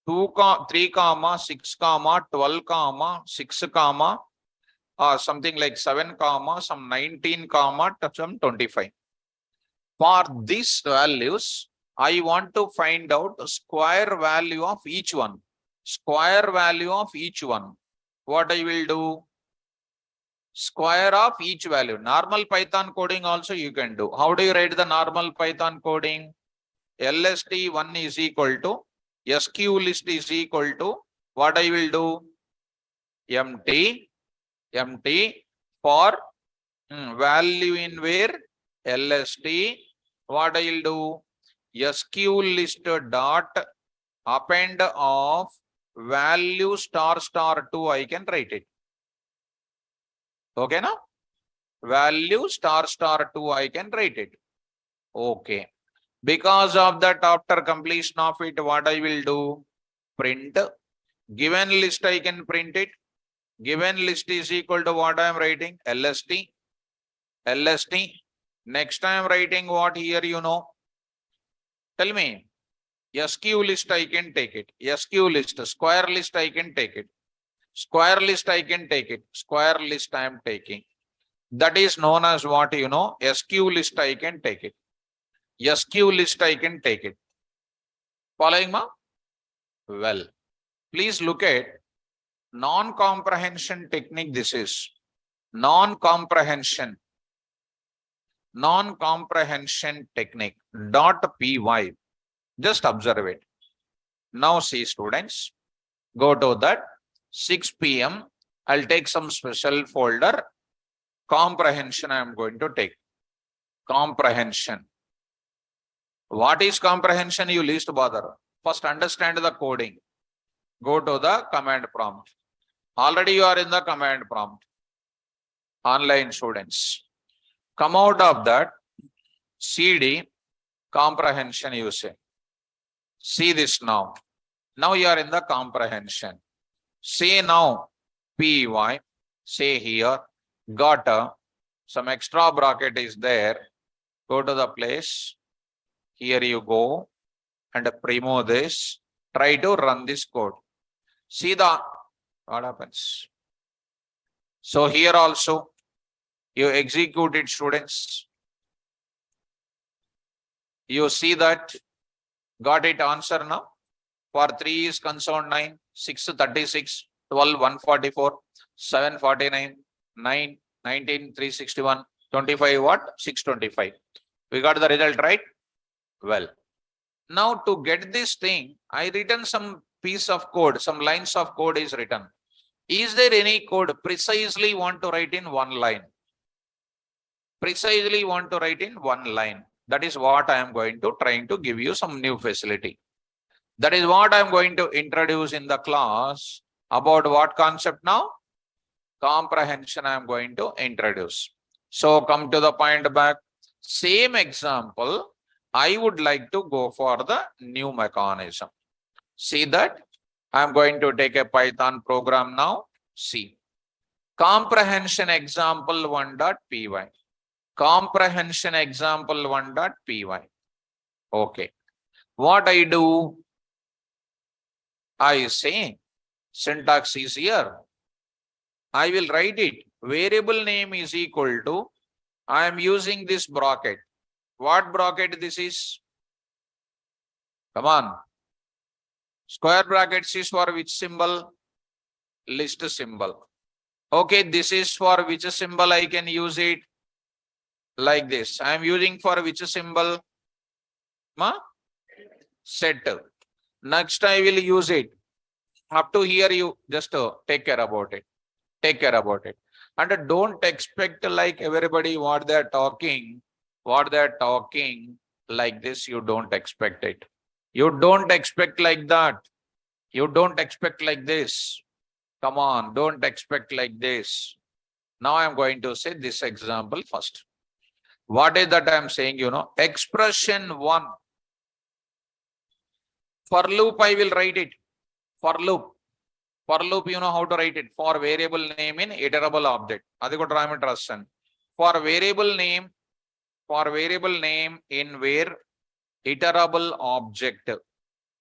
2, 3, 6, 12, 6, something like 7, some 19, some 25. For these values, I want to find out the square value of each one. Square value of each one. What I will do? Square of each value. Normal Python coding also you can do. How do you write the normal Python coding? LST1 is equal to SQ list is equal to what I will do? empty for value in where? LST. What I will do? SQ list dot append of value *2 I can write it. Okay, now value *2 I can write it. Okay. Because of that, after completion of it, what I will do? Print. Given list I can print it. Given list is equal to what I am writing? LST. Next I am writing what here, you know? Tell me. SQ list I can take it. SQ list. Square list I can take it. Square list I can take it. Square list I am taking. That is known as what, you know? SQ list I can take it. SQ list I can take it. Following ma? Well, please look at non-comprehension technique. This is non-comprehension technique .py. Just observe it. Now see students, go to that 6 p.m. I'll take some special folder. Comprehension I am going to take. Comprehension. What is comprehension? You least bother. First understand the coding. Go to the command prompt. Already you are in the command prompt. Online students. Come out of that. CD comprehension you say. See this now. Now you are in the comprehension. Say now PY. Say here. Got some extra bracket is there. Go to the place. Here you go and primo this. Try to run this code. See the what happens. So here also you execute it, students. You see that got it answer now. For 3 is concerned 9, 6 36, 12 144, 7 49, 9 19 361, 25 what? 625. We got the result right? Well, now to get this thing, I written some piece of code, some lines of code is written. Is there any code precisely want to write in one line? Precisely want to write in one line. That is what I am going to trying to give you some new facility. That is what I am going to introduce in the class. About what concept now? Comprehension I am going to introduce. So come to the point back. Same example, I would like to go for the new mechanism. See that? I am going to take a Python program now. See. Comprehension example 1.py. Comprehension example 1.py. Okay. What I do? I say syntax is here. I will write it. Variable name is equal to, I am using this bracket. What bracket this is? Come on. Square brackets is for which symbol? List symbol. Okay, this is for which symbol I can use it? Like this. I am using for which symbol? Set. Next I will use it. Up to here you just take care about it. Take care about it. And don't expect like everybody what they're talking like this. You don't expect it. You don't expect like that. You don't expect like this. Come on, don't expect like this. Now I'm going to say this example first. What is that I'm saying, expression 1. For loop, I will write it. For loop. For loop, you know how to write it. For variable name in iterable object. For variable name in where iterable object.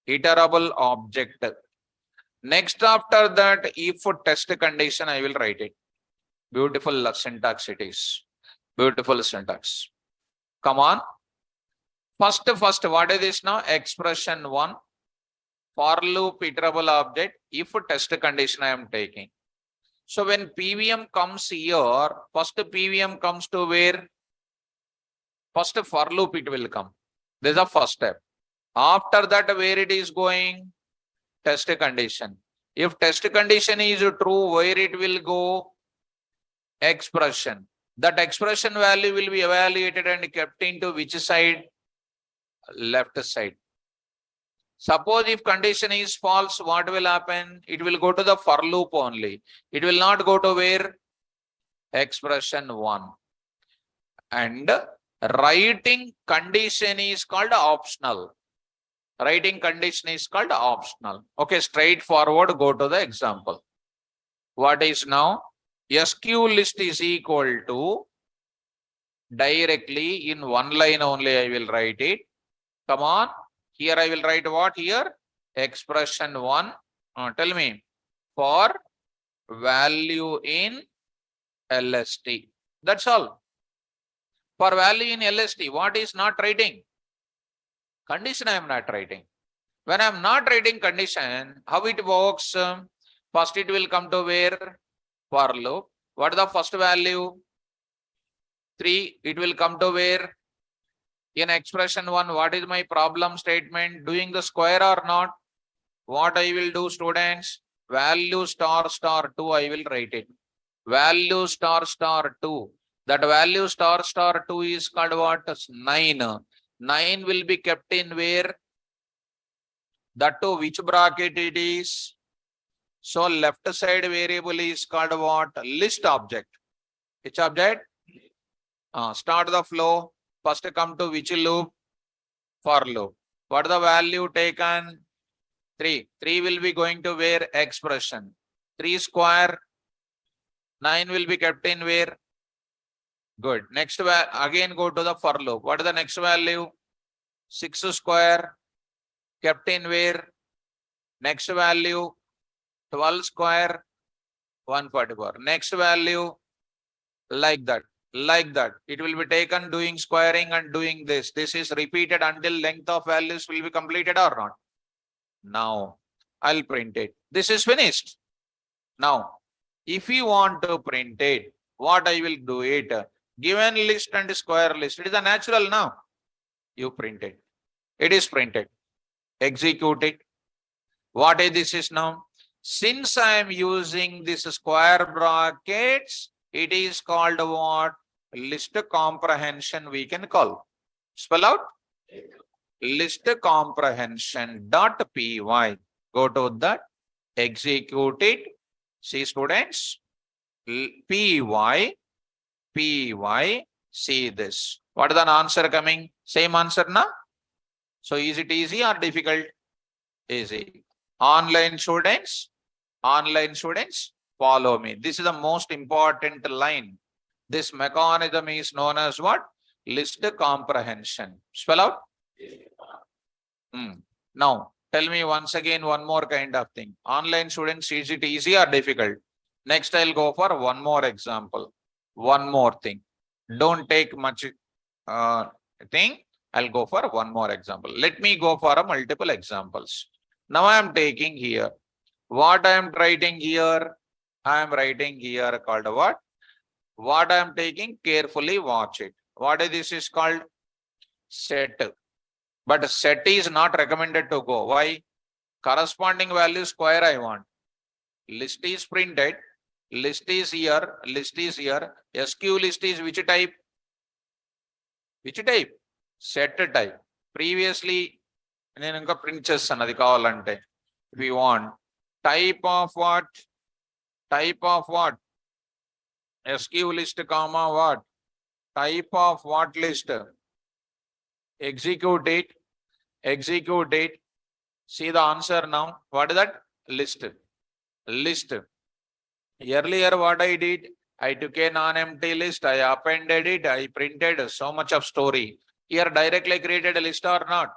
Iterable object. Next after that, if test condition, I will write it. Beautiful syntax it is. Beautiful syntax. Come on. First, what is this now? Expression 1. For loop iterable object, if test condition I am taking. So when PVM comes here, first PVM comes to where? First for loop it will come. This is the first step. After that, where it is going? Test condition. If test condition is true, where it will go? Expression. That expression value will be evaluated and kept into which side? Left side. Suppose if condition is false, what will happen? It will go to the for loop only. It will not go to where? Expression 1. And writing condition is called optional. Writing condition is called optional. Okay, straightforward, go to the example. What is now? SQ list is equal to, directly in one line only I will write it. Come on. Here I will write what here? Expression 1. Tell me. For value in LST. That's all. For value in LST. What is not writing? Condition I am not writing. When I am not writing condition, how it works? First it will come to where? For loop. What is the first value? 3. It will come to where? In expression 1, what is my problem statement? Doing the square or not? What I will do, students? Value star 2, I will write it. Value star 2. That value star star 2 is called what? 9. 9 will be kept in where? That to which bracket it is? So left side variable is called what? List object. Which object? Start the flow. First come to which loop? For loop. What the value taken? 3. 3 will be going to where? Expression. 3 square. 9 will be kept in where? Good. Next, again go to the for loop. What is the next value? 6 square. Kept in where? Next value. 12 square. 144. Next value. Like that. Like that. It will be taken doing squaring and doing this. This is repeated until length of values will be completed or not. Now, I'll print it. This is finished. Now, if you want to print it, what I will do it? Given list and square list. It is a natural now. You print it. It is printed. Execute it. What is this now? Since I am using this square brackets, it is called what? List comprehension we can call. Spell out. List comprehension dot py. Go to that. Execute it. See students. Py. See this. What is the answer coming? Same answer now. So is it easy or difficult? Easy. Online students, follow me. This is the most important line. This mechanism is known as what? List comprehension. Spell out. Now, tell me once again one more kind of thing. Online students, is it easy or difficult? Next, I'll go for one more example. One more thing. Don't take much thing. I'll go for one more example. Let me go for a multiple examples. Now I am taking here. What I am writing here? I am writing here called what? What I am taking, carefully watch it. What is this is called? Set. But set is not recommended to go. Why? Corresponding value square I want. List is printed. List is here. List is here. SQ list is which type? Which type? Set type. Previously, print chesannadi kavalante. If we want type of what? Type of what? SQ list comma what? Type of what list? Execute it. Execute it. See the answer now. What is that? List. List. Earlier what I did? I took a non-empty list. I appended it. I printed so much of story. Here directly created a list or not?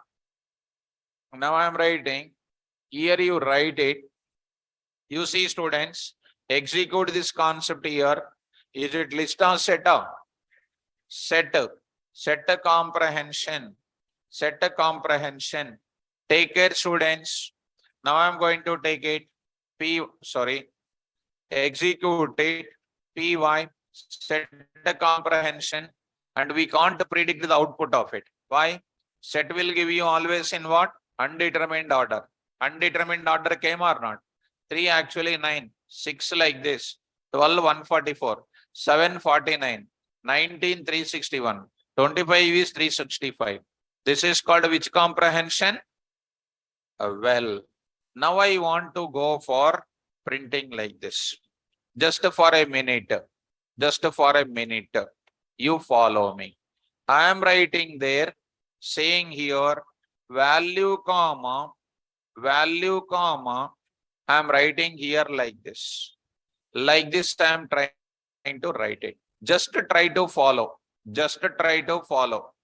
Now I am writing. Here you write it. You see students. Execute this concept here. Is it list or set up? Set. Set a comprehension. Set a comprehension. Take care students. Now I am going to take it. Execute it. Py. Set a comprehension. And we can't predict the output of it. Why? Set will give you always in what? Undetermined order. Undetermined order came or not? 3 actually 9. 6 like this. 12 144. 7 49. 19 361. 25 is 365. This is called which comprehension? Well, now I want to go for printing like this. Just for a minute. Just for a minute. You follow me. I am writing there, saying here, value comma, I am writing here like this. Like this, I am trying to write it. Just try to follow. Just try to follow.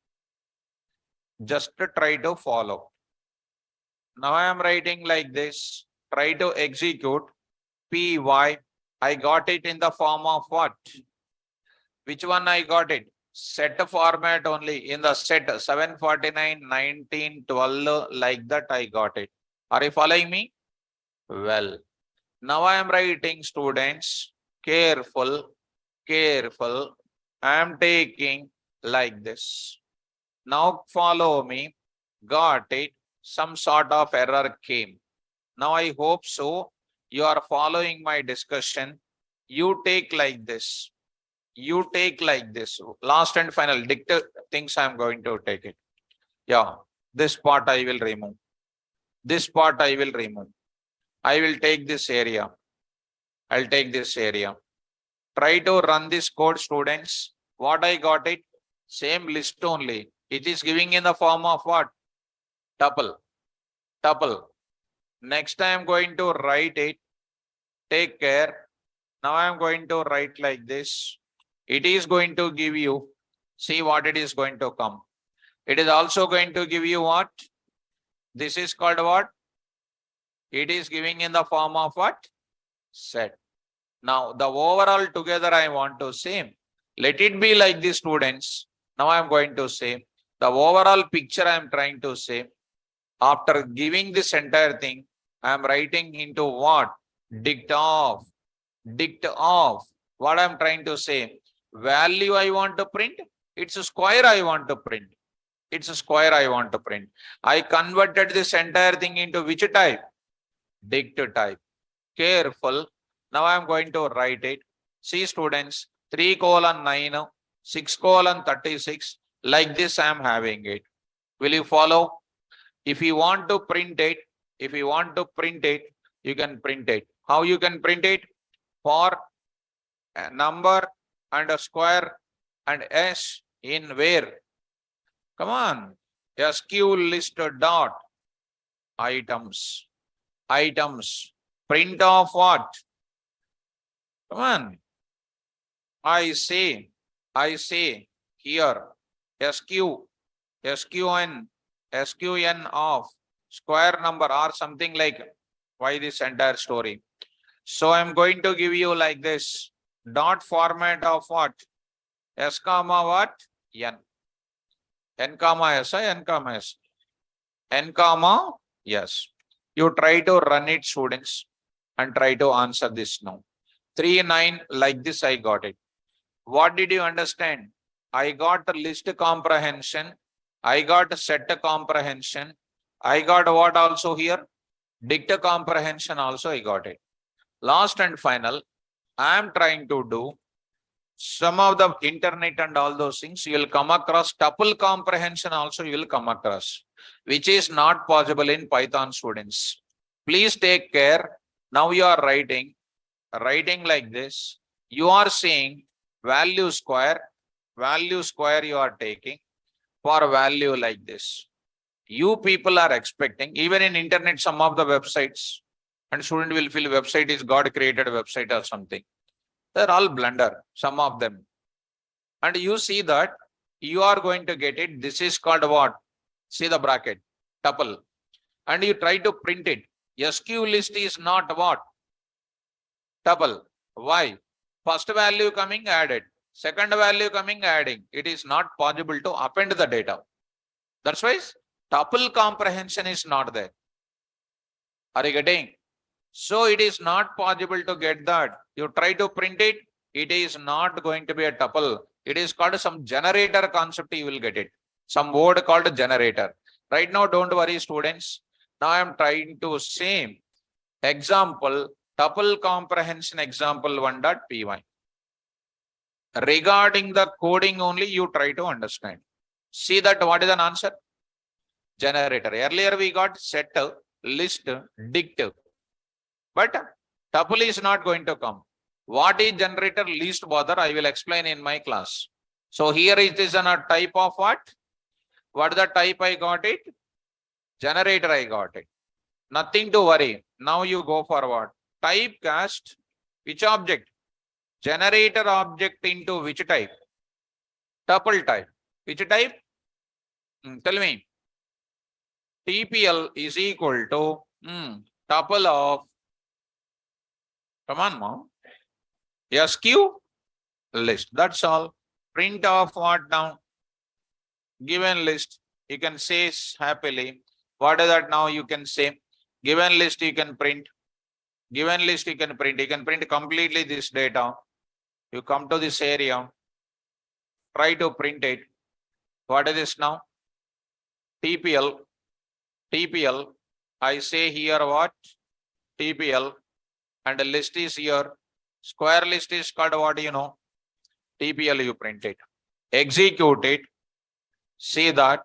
Just try to follow. Now I am writing like this. Try to execute. Py. I got it in the form of what? Which one I got it? Set format only. In the set 749, 19, 12, like that I got it. Are you following me? Well, now I am writing students. Careful. I am taking like this. Now follow me. Got it. Some sort of error came. Now I hope so. You are following my discussion. You take like this. you take like this. Last and final dictate things I am going to take it. Yeah, this part I will remove. This part I will remove. I will take this area. I'll take this area. Try to run this code, students. What I got it? Same list only. It is giving in the form of what? Tuple. Tuple. Next I am going to write it. Take care. Now I am going to write like this. It is going to give you, see what it is going to come. It is also going to give you what? This is called what? It is giving in the form of what? Set. Now the overall together I want to say. Let it be like this, students. Now I am going to say the overall picture I am trying to say. After giving this entire thing, I am writing into what? Dict off. Dict off. What I am trying to say? Value I want to print. It's a square I want to print. It's a square I want to print. I converted this entire thing into which type? Dict type. Careful. Now I am going to write it. See, students, 3:9, 6:36. Like this I am having it. Will you follow? If you want to print it, you can print it. How you can print it? For a number and a square and S in where? Come on. SQ list dot items. Items. Print of what? Come on. I say here SQN of square number or something like, why this entire story? So I'm going to give you like this dot format of what? S comma what? N. N comma S, N comma S. N comma yes. You try to run it, students, and try to answer this now. 3, 9, like this I got it. What did you understand? I got the list comprehension. I got a set comprehension. I got what also here? Dict comprehension also I got it. Last and final, I am trying to do some of the internet and all those things. You will come across tuple comprehension also you will come across, which is not possible in Python, students. Please take care. Now you are writing like this. You are saying value square you are taking for value like this. You people are expecting, even in internet, some of the websites, and student will feel website is God created website or something. They're all blunder, some of them. And you see that you are going to get it. This is called what? See the bracket, tuple. And you try to print it. SQ list is not what? Tuple. Why? First value coming added. Second value coming adding. It is not possible to append the data. That's why tuple comprehension is not there. Are you getting? So it is not possible to get that. You try to print it, it is not going to be a tuple. It is called some generator concept, you will get it. Some word called generator. Right now, don't worry, students. Now I am trying to say example, tuple comprehension example 1.py. Regarding the coding only, you try to understand. See that what is an answer? Generator. Earlier we got set, list, dict. But tuple is not going to come. What is generator? Least bother. I will explain in my class. So here it is a type of what? What is the type I got it? Generator I got it. Nothing to worry. Now you go forward. Typecast. Which object? Generator object into which type? Tuple type. Which type? Tell me. TPL is equal to tuple of, come on, mom. SQ list. That's all. Print of what now? Given list. You can say happily. What is that now? You can say given list you can print. Given list you can print. You can print completely this data. You come to this area. Try to print it. What is this now? TPL. TPL. I say here what? TPL. And the list is here. Square list is called what, you know? TPL you print it. Execute it. See that.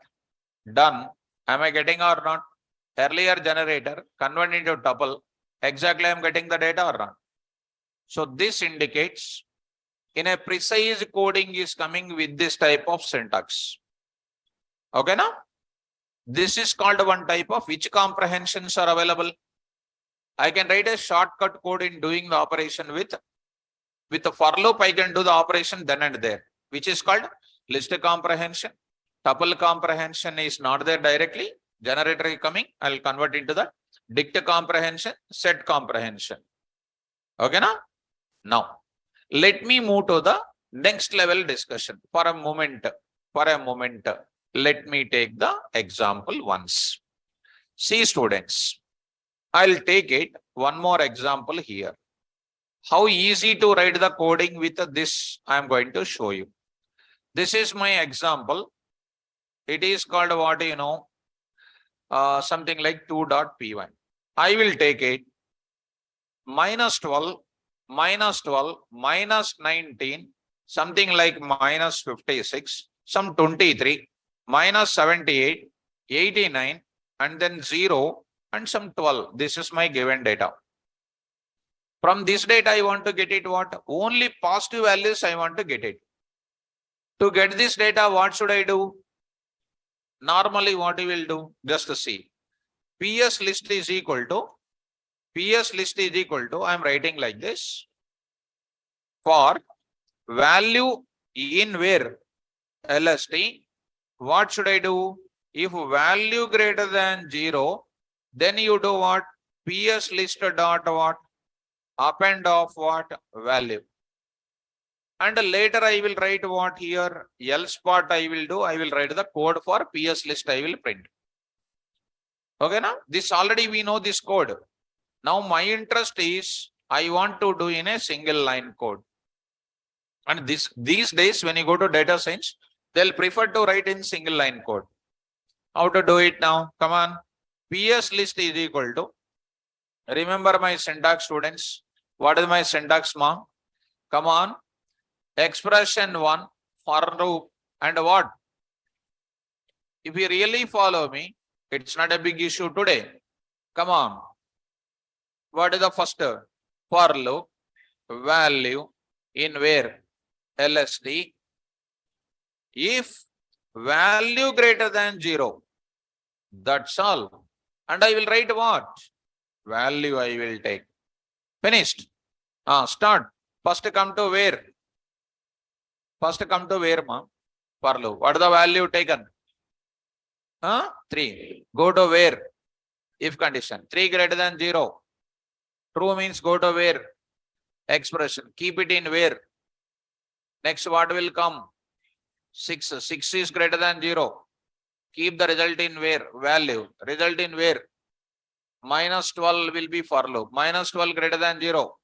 Done. Am I getting or not? Earlier generator, convert into tuple. Exactly I am getting the data or not? So this indicates in a precise coding is coming with this type of syntax. Okay now? This is called one type of which comprehensions are available. I can write a shortcut code in doing the operation with the for loop. I can do the operation then and there, which is called list comprehension. Tuple comprehension is not there directly. Generator is coming. I'll convert into the dict comprehension, set comprehension. Okay now? Now, let me move to the next level discussion for a moment. Let me take the example once. See students, I'll take it one more example here. How easy to write the coding with this I am going to show you. This is my example. It is called what you know, something like 2.py. I will take it minus 12, minus 19, something like minus 56, some 23, minus 78, 89, and then 0, and some 12. This is my given data. From this data, I want to get it what? Only positive values I want to get it. To get this data, what should I do? Normally, what you will do? Just to see. PS list is equal to, I am writing like this. For value in where? LST. What should I do? If value greater than 0, then you do what? PS list dot what? Append of what? Value. And later I will write what here? Else part I will do. I will write the code for PS list I will print. Okay now? This already we know this code. Now my interest is I want to do in a single line code. And these days when you go to data science, they'll prefer to write in single line code. How to do it now? Come on. PS list is equal to, remember my syntax students. What is my syntax, ma? Come on. Expression 1 for loop and what? If you really follow me, it's not a big issue today. Come on. What is the first? For loop, value in where? LST. If value greater than 0, that's all. And I will write what? Value I will take. Finished. Start. First come to where? First come to where, ma? For loop. What is the value taken? 3. Go to where? If condition. 3 greater than 0. True means go to where? Expression. Keep it in where? Next what will come? 6. 6 is greater than 0. Keep the result in where? Value. Result in where? Minus 12 will be for loop. Minus 12 greater than 0.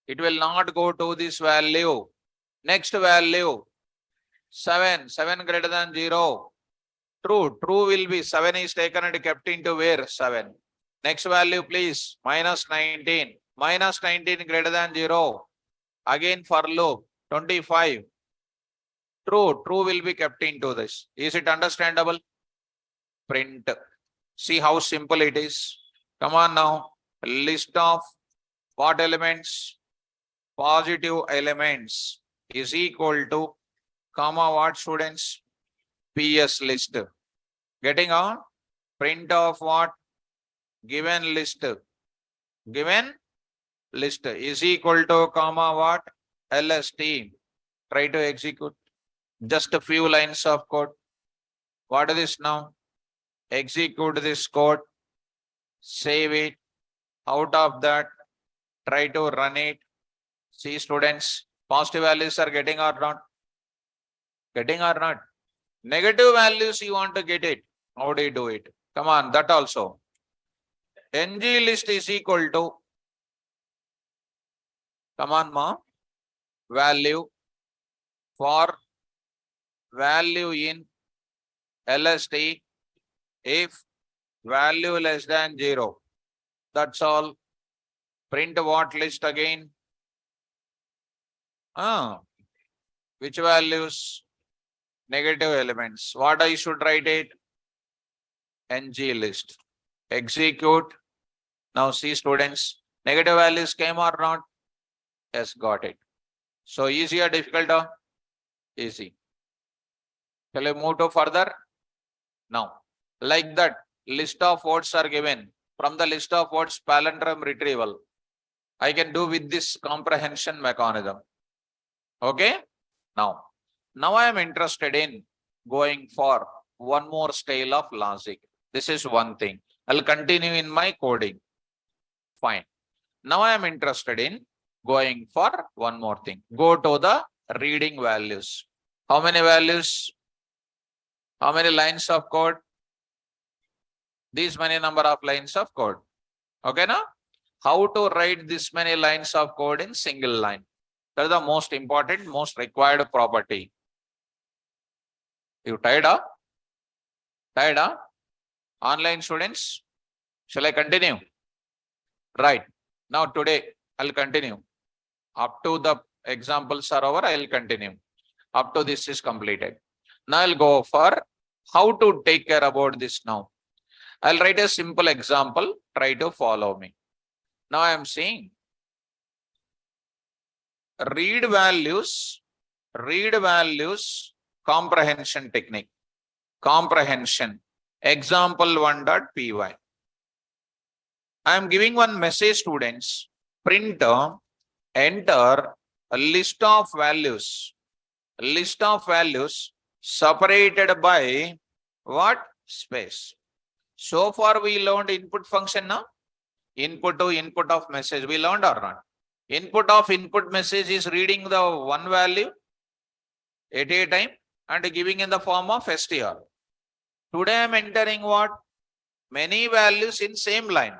It will not go to this value. Next value. 7. 7 greater than 0. True. True will be 7 is taken and kept into where? 7. Next value please. Minus 19. Minus 19 greater than 0. Again for loop. 25. True. True will be kept into this. Is it understandable? Print. See how simple it is. Come on now. List of what elements? Positive elements is equal to, comma what students? PS list. Getting on? Print of what? Given list. Given list is equal to, comma what? LST. Try to execute. Just a few lines of code. What is this now? Execute this code. Save it. Out of that, try to run it. See students, positive values are getting or not? Getting or not? Negative values you want to get it. How do you do it? Come on, that also. ng list is equal to, come on ma, value for value in LST if value less than 0. That's all. Print what list again? Which values? Negative elements. What I should write it? NG list. Execute. Now see students, negative values came or not? Yes, got it. So easy or difficult? Easy. Shall I move to further? Now, like that, list of words are given. From the list of words, palindrome retrieval. I can do with this comprehension mechanism. Okay? Now I am interested in going for one more style of logic. This is one thing. I'll continue in my coding. Fine. Now I am interested in going for one more thing. Go to the reading values. How many values? How many lines of code? These many number of lines of code. Okay, now? How to write this many lines of code in single line? That is the most important, most required property. You tired up? Tired up? Online students? Shall I continue? Right. Now today I'll continue. Up to the examples are over, I'll continue. Up to this is completed. Now I'll go for how to take care about this now. I'll write a simple example. Try to follow me. Now I am saying read values, comprehension technique, comprehension, example1.py. I am giving one message students, print, enter a list of values separated by what? Space. So far we learned input function now. Input to input of message we learned or not? Input of input message is reading the one value at a time and giving in the form of str. Today I am entering what? Many values in same line.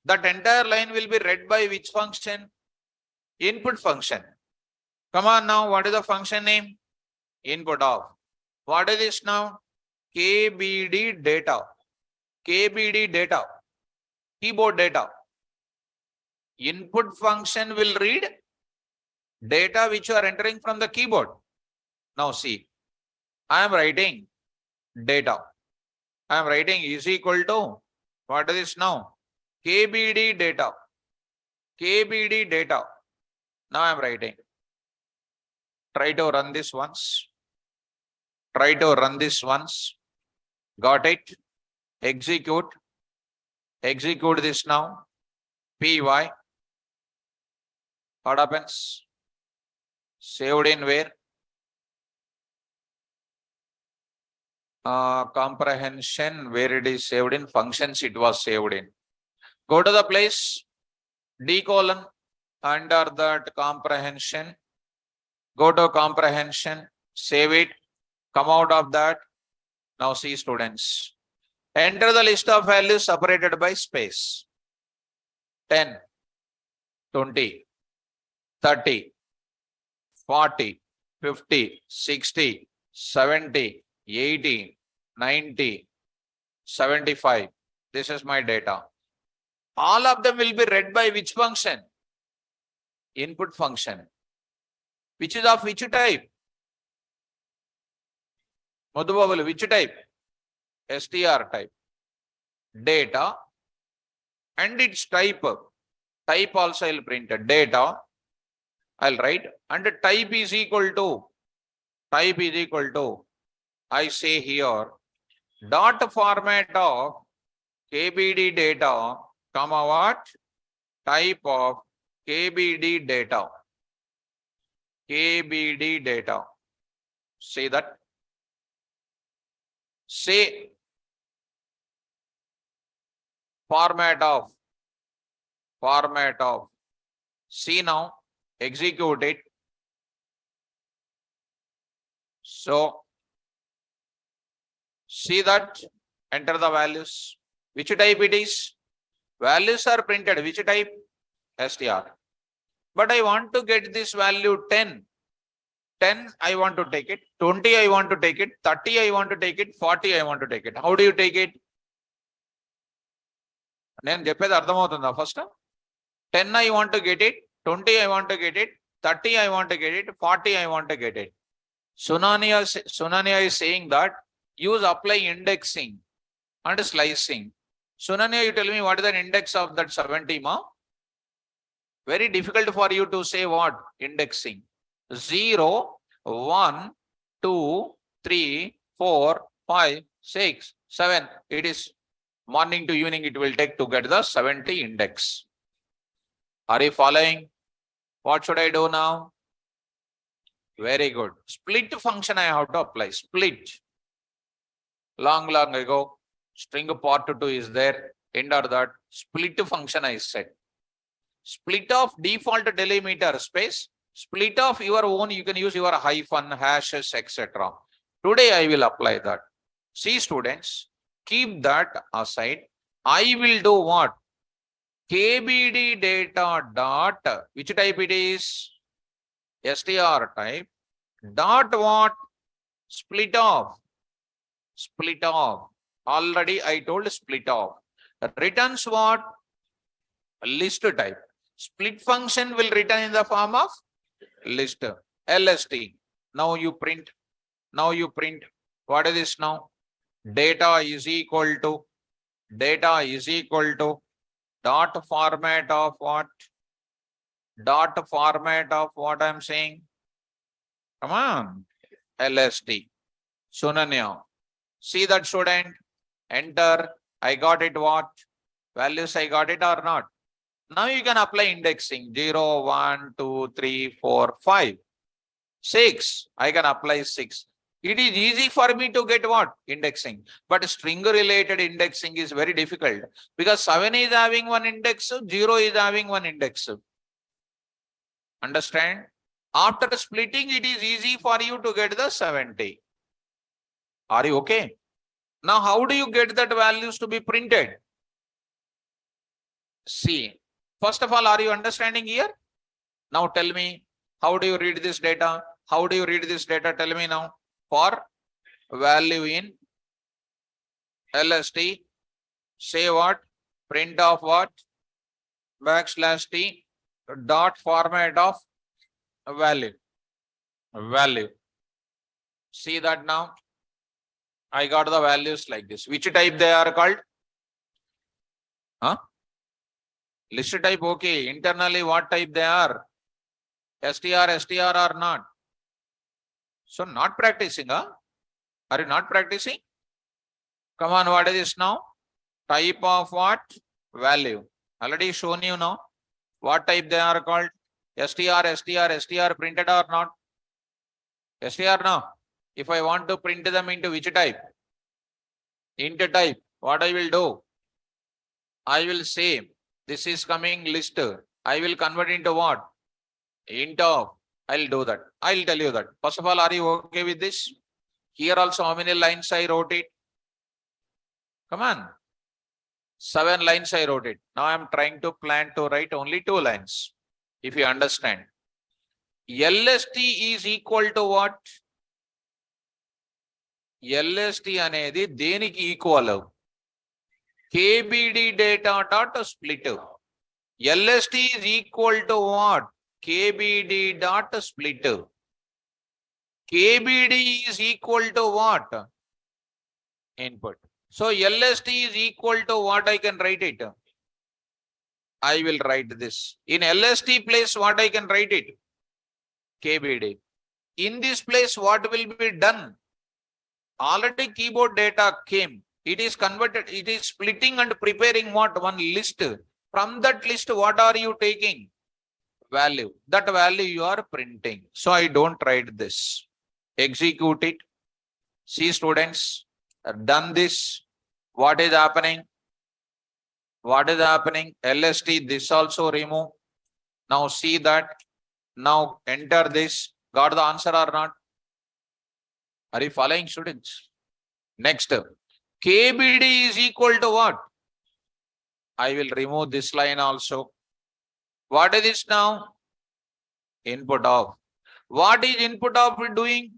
That entire line will be read by which function? Input function. Come on now, what is the function name? Input of. What is this now? KBD data. KBD data. Keyboard data. Input function will read data which you are entering from the keyboard. Now see, I am writing data. I am writing is equal to, what is this now? KBD data. KBD data. Now I am writing. Try to run this once. Try to run this once. Got it? Execute. Execute this now. PY. What happens? Saved in where? Comprehension, where it is saved in? Functions it was saved in. Go to the place, D colon, under that comprehension. Go to comprehension, save it, come out of that. Now see students. Enter the list of values separated by space. 10, 20, 30, 40, 50, 60, 70, 80, 90, 75. This is my data. All of them will be read by which function? Input function. Which is of which type? Madhubabalu, which type? str type. Data and its type. Type also I'll print data. I'll write and type is equal to. I say here dot format of KBD data, comma what? Type of KBD data. KBD data. See that? Say format of. See now, execute it. So see that, enter the values. Which type it is? Values are printed. Which type? str. But I want to get this value 10. 10 I want to take it. 20 I want to take it. 30 I want to take it. 40 I want to take it. How do you take it? నేను చెప్పేది అర్థమవుతుందా? First 10 I want to get it. 20 I want to get it. 30 I want to get it, 40 I want to get it. Sunanya is saying that use apply indexing and slicing. Sunanya, you tell me what is the index of that 70, ma? Very difficult for you to say what? Indexing. 0, 1, 2, 3, 4, 5, 6, 7. It is morning to evening it will take to get the 70 index. Are you following? What should I do now? Very good. Split function I have to apply. Split. Long ago, string part 2 is there. Enter that. Split function I said. Split of default delimiter space. Split of your own, you can use your hyphen, hashes, etc. Today I will apply that. See students, keep that aside. I will do what? KBD data dot, which type it is? str type. Dot what? Split off. Split off. Already I told split off. Returns what? List type. Split function will return in the form of list. LST. Now you print. Now you print. What is this now? Data is equal to dot format of what? Dot format of what I'm saying? Come on. LST. Sunanya. See that student? Enter. I got it what? Values I got it or not? Now you can apply indexing. 0, 1, 2, 3, 4, 5. 6. I can apply 6. It is easy for me to get what? Indexing. But string related indexing is very difficult because 7 is having one index, 0 is having one index. Understand? After splitting, it is easy for you to get the 70. Are you okay? Now, how do you get that values to be printed? See, first of all, are you understanding here? Now tell me, how do you read this data? How do you read this data? Tell me now. For value in LST, say what? Print of what? Backslash T dot format of value. Value. See that now? I got the values like this. Which type they are called? Huh? List type, okay. Internally, what type they are? str or not? So not practicing, huh? Are you not practicing? Come on, what is this now? Type of what? Value. Already shown you now. What type they are called? str printed or not? str no. If I want to print them into which type? Int type. What I will do? I will say this is coming list. I will convert into what? Int of. I'll do that. I'll tell you that. First of all, are you okay with this? Here also, how many lines I wrote it? Come on. 7 lines I wrote it. Now I'm trying to plan to write only 2 lines. If you understand. LST is equal to what? LST anedi deniki equal? KBD data dot split. LST is equal to what? KBD dot split. KBD is equal to what? Input. So LST is equal to what I can write it? I will write this. In LST place, what I can write it? KBD. In this place, what will be done? Already keyboard data came. It is converted. It is splitting and preparing what? One list. From that list, what are you taking? Value. That value you are printing. So I don't write this. Execute it. See students, done this. What is happening? What is happening? LST, this also remove. Now see that. Now enter this. Got the answer or not? Are you following students? Next. KBD is equal to what? I will remove this line also. What is this now? Input of. What is input of doing?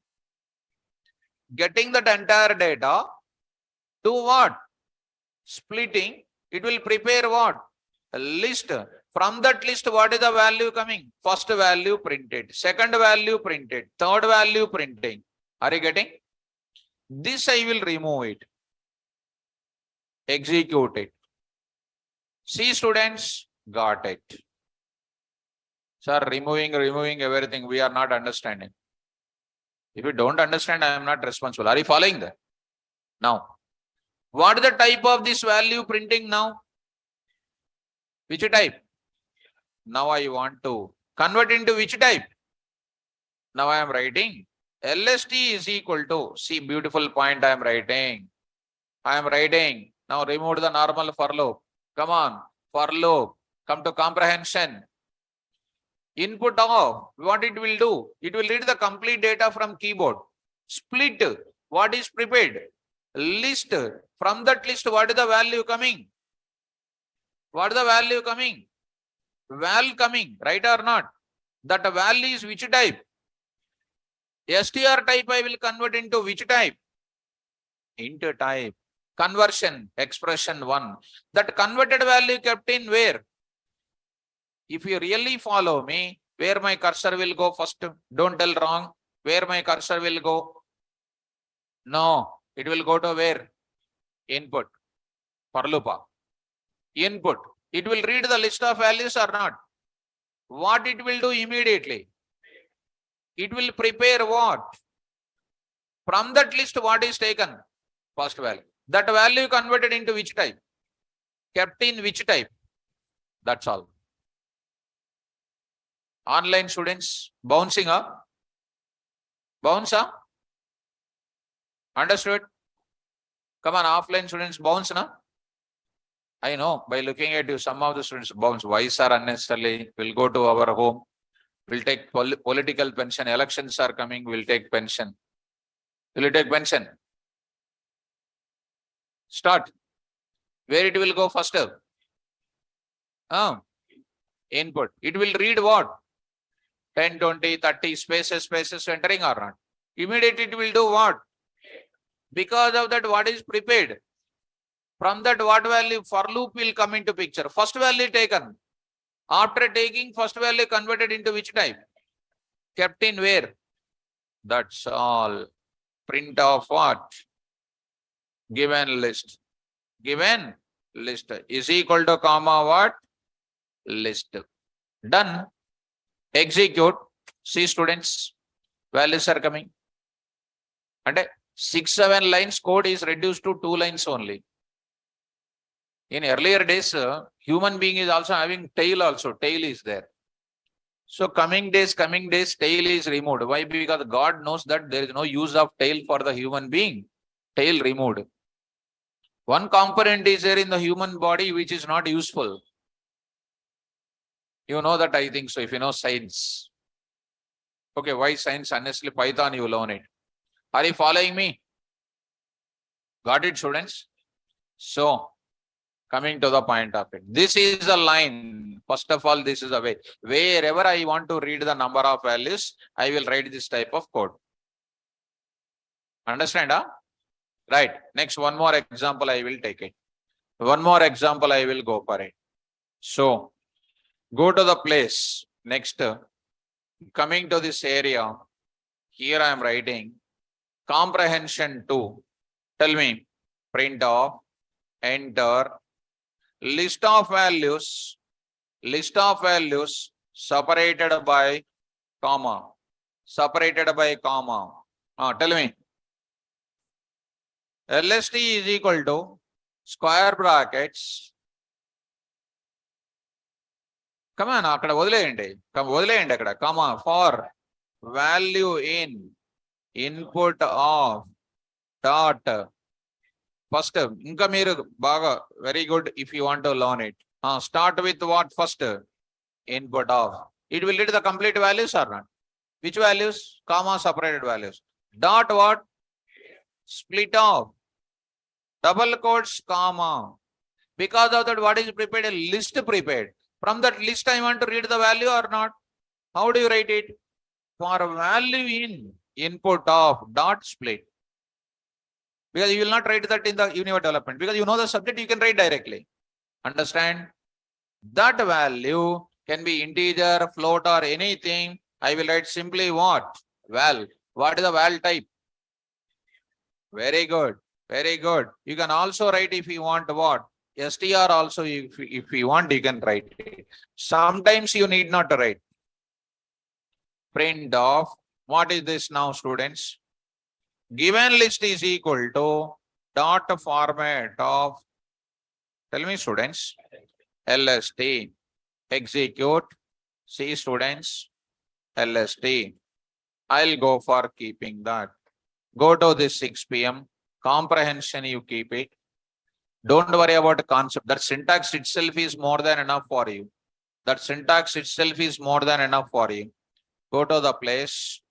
Getting that entire data. Do what? Splitting. It will prepare what? A list. From that list, what is the value coming? First value printed, second value printed, third value printing. Are you getting? This I will remove it. Execute it. See students, got it. Sir, removing everything, we are not understanding. If you don't understand, I am not responsible. Are you following that? Now, what is the type of this value printing now? Which type? Now I want to convert into which type? Now I am writing LST is equal to, see beautiful point I am writing. Now remove the normal for loop. Come on, for loop. Come to comprehension. Input of, what it will do? It will read the complete data from keyboard. Split, what is prepared? List, from that list, what is the value coming? What is the value coming? Val coming, right or not? That value is which type? STR type I will convert into which type? Into type. Conversion, expression 1. That converted value kept in where? If you really follow me, where my cursor will go first? Don't tell wrong. Where my cursor will go? No, it will go to where? Input. For loop. Input. It will read the list of values or not? What it will do immediately? It will prepare what? From that list, what is taken? First value. That value converted into which type? Kept in which type? That's all. Online students, bouncing up. Bounce up. Understood? Come on, offline students, bounce na? I know, by looking at you, some of the students bounce. Why, sir, unnecessarily? We'll go to our home. We'll take political pension. Elections are coming. We'll take pension. Will you take pension? Start. Where it will go first? Input. It will read what? 10, 20, 30 spaces entering or not? Immediately it will do what? Because of that, what is prepared? From that, what value? For loop will come into picture. First value taken. After taking first value, converted into which type? Kept in where? That's all. Print of what? Given list. Given list is equal to comma what? List. Done. Execute. See students, values are coming. And 6-7 lines code is reduced to 2 lines only. In earlier days, human being is also having tail also. Tail is there. So coming days, tail is removed. Why? Because God knows that there is no use of tail for the human being. Tail removed. One component is there in the human body which is not useful. You know that, I think so, if you know science. Okay, why science? Honestly, Python, you learn it. Are you following me? Got it, students? So, coming to the point of it. This is a line. First of all, this is a way. Wherever I want to read the number of values, I will write this type of code. Understand, huh? Right. Next, one more example, I will take it. One more example, I will go for it. So, go to the place. Next, coming to this area, here I am writing comprehension 2. Tell me, print of, enter, list of values separated by comma. Tell me, LST is equal to square brackets. Come on, అక్కడ వదిలేయండి అక్కడ comma for value in input of dot. First, ఇంకా మీరు బాగా very good if you want to learn it. Start with what first? Input of. It will read the complete values or not? Which values? Comma separated values. Dot what? Split off. Double quotes, comma. Because of that, what is prepared? A list prepared. From that list, I want to read the value or not? How do you write it? For value in input of dot split. Because you will not write that in the UNIVA development. Because you know the subject, you can write directly. Understand? That value can be integer, float or anything. I will write simply what? Val. What is the val type? Very good. Very good. You can also write if you want what? str also if you want you can write it. Sometimes you need not write. Print of, what is this now students? Given list is equal to dot format of, tell me students, LST, execute, see students, LST. I'll go for keeping that. Go to this 6 p.m. Comprehension, you keep it. Don't worry about the concept. That syntax itself is more than enough for you. That syntax itself is more than enough for you. Go to the place,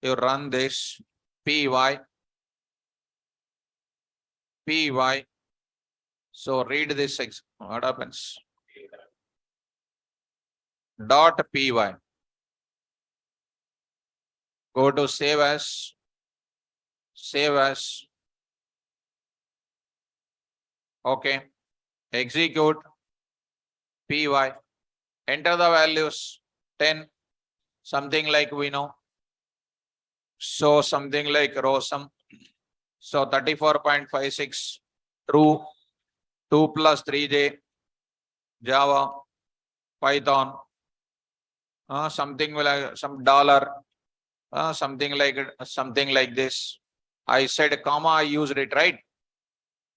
you run this, py, py. So read this, what happens? Dot py. Go to save as, okay, execute, py, enter the values, 10, something like we know. So something like ROSM. So 34.56, true, 2 plus 3J, Java, Python, something like some dollar, something like this. I said comma, I used it, right?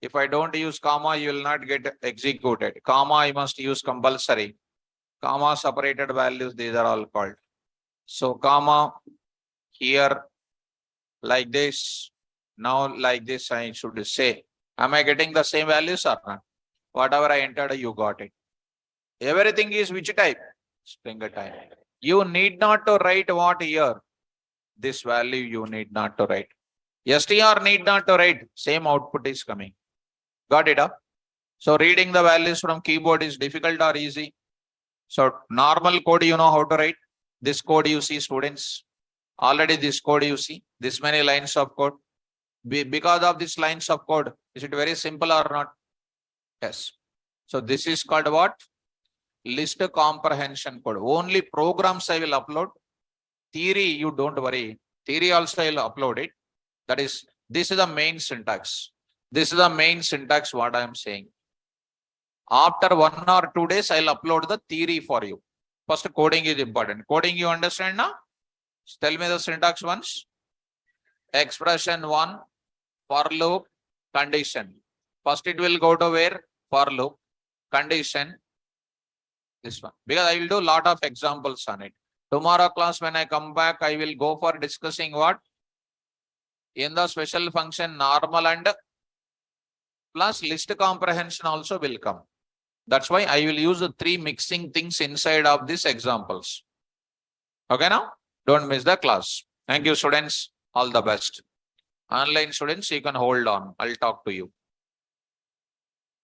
If I don't use comma, you will not get executed. Comma, I must use compulsory. Comma separated values, these are all called. So comma here like this. Now like this, I should say. Am I getting the same values or not? Whatever I entered, you got it. Everything is which type? String type. You need not to write what here. This value you need not to write. str need not to write. Same output is coming. Got it up? So reading the values from keyboard is difficult or easy? So normal code you know how to write. This code you see students. Already this code you see. This many lines of code. Because of these lines of code, is it very simple or not? Yes. So this is called what? List comprehension code. Only programs I will upload. Theory, you don't worry. Theory also I will upload it. That is, this is the main syntax. This is the main syntax what I am saying. After 1 or 2 days, I'll upload the theory for you. First, coding is important. Coding you understand now? Tell me the syntax once. Expression 1, for loop, condition. First it will go to where? For loop, condition. This one. Because I will do a lot of examples on it. Tomorrow class when I come back, I will go for discussing what? In the special function normal and plus list comprehension also will come. That's why I will use the 3 mixing things inside of these examples. Okay now? Don't miss the class. Thank you students. All the best. Online students, you can hold on. I'll talk to you.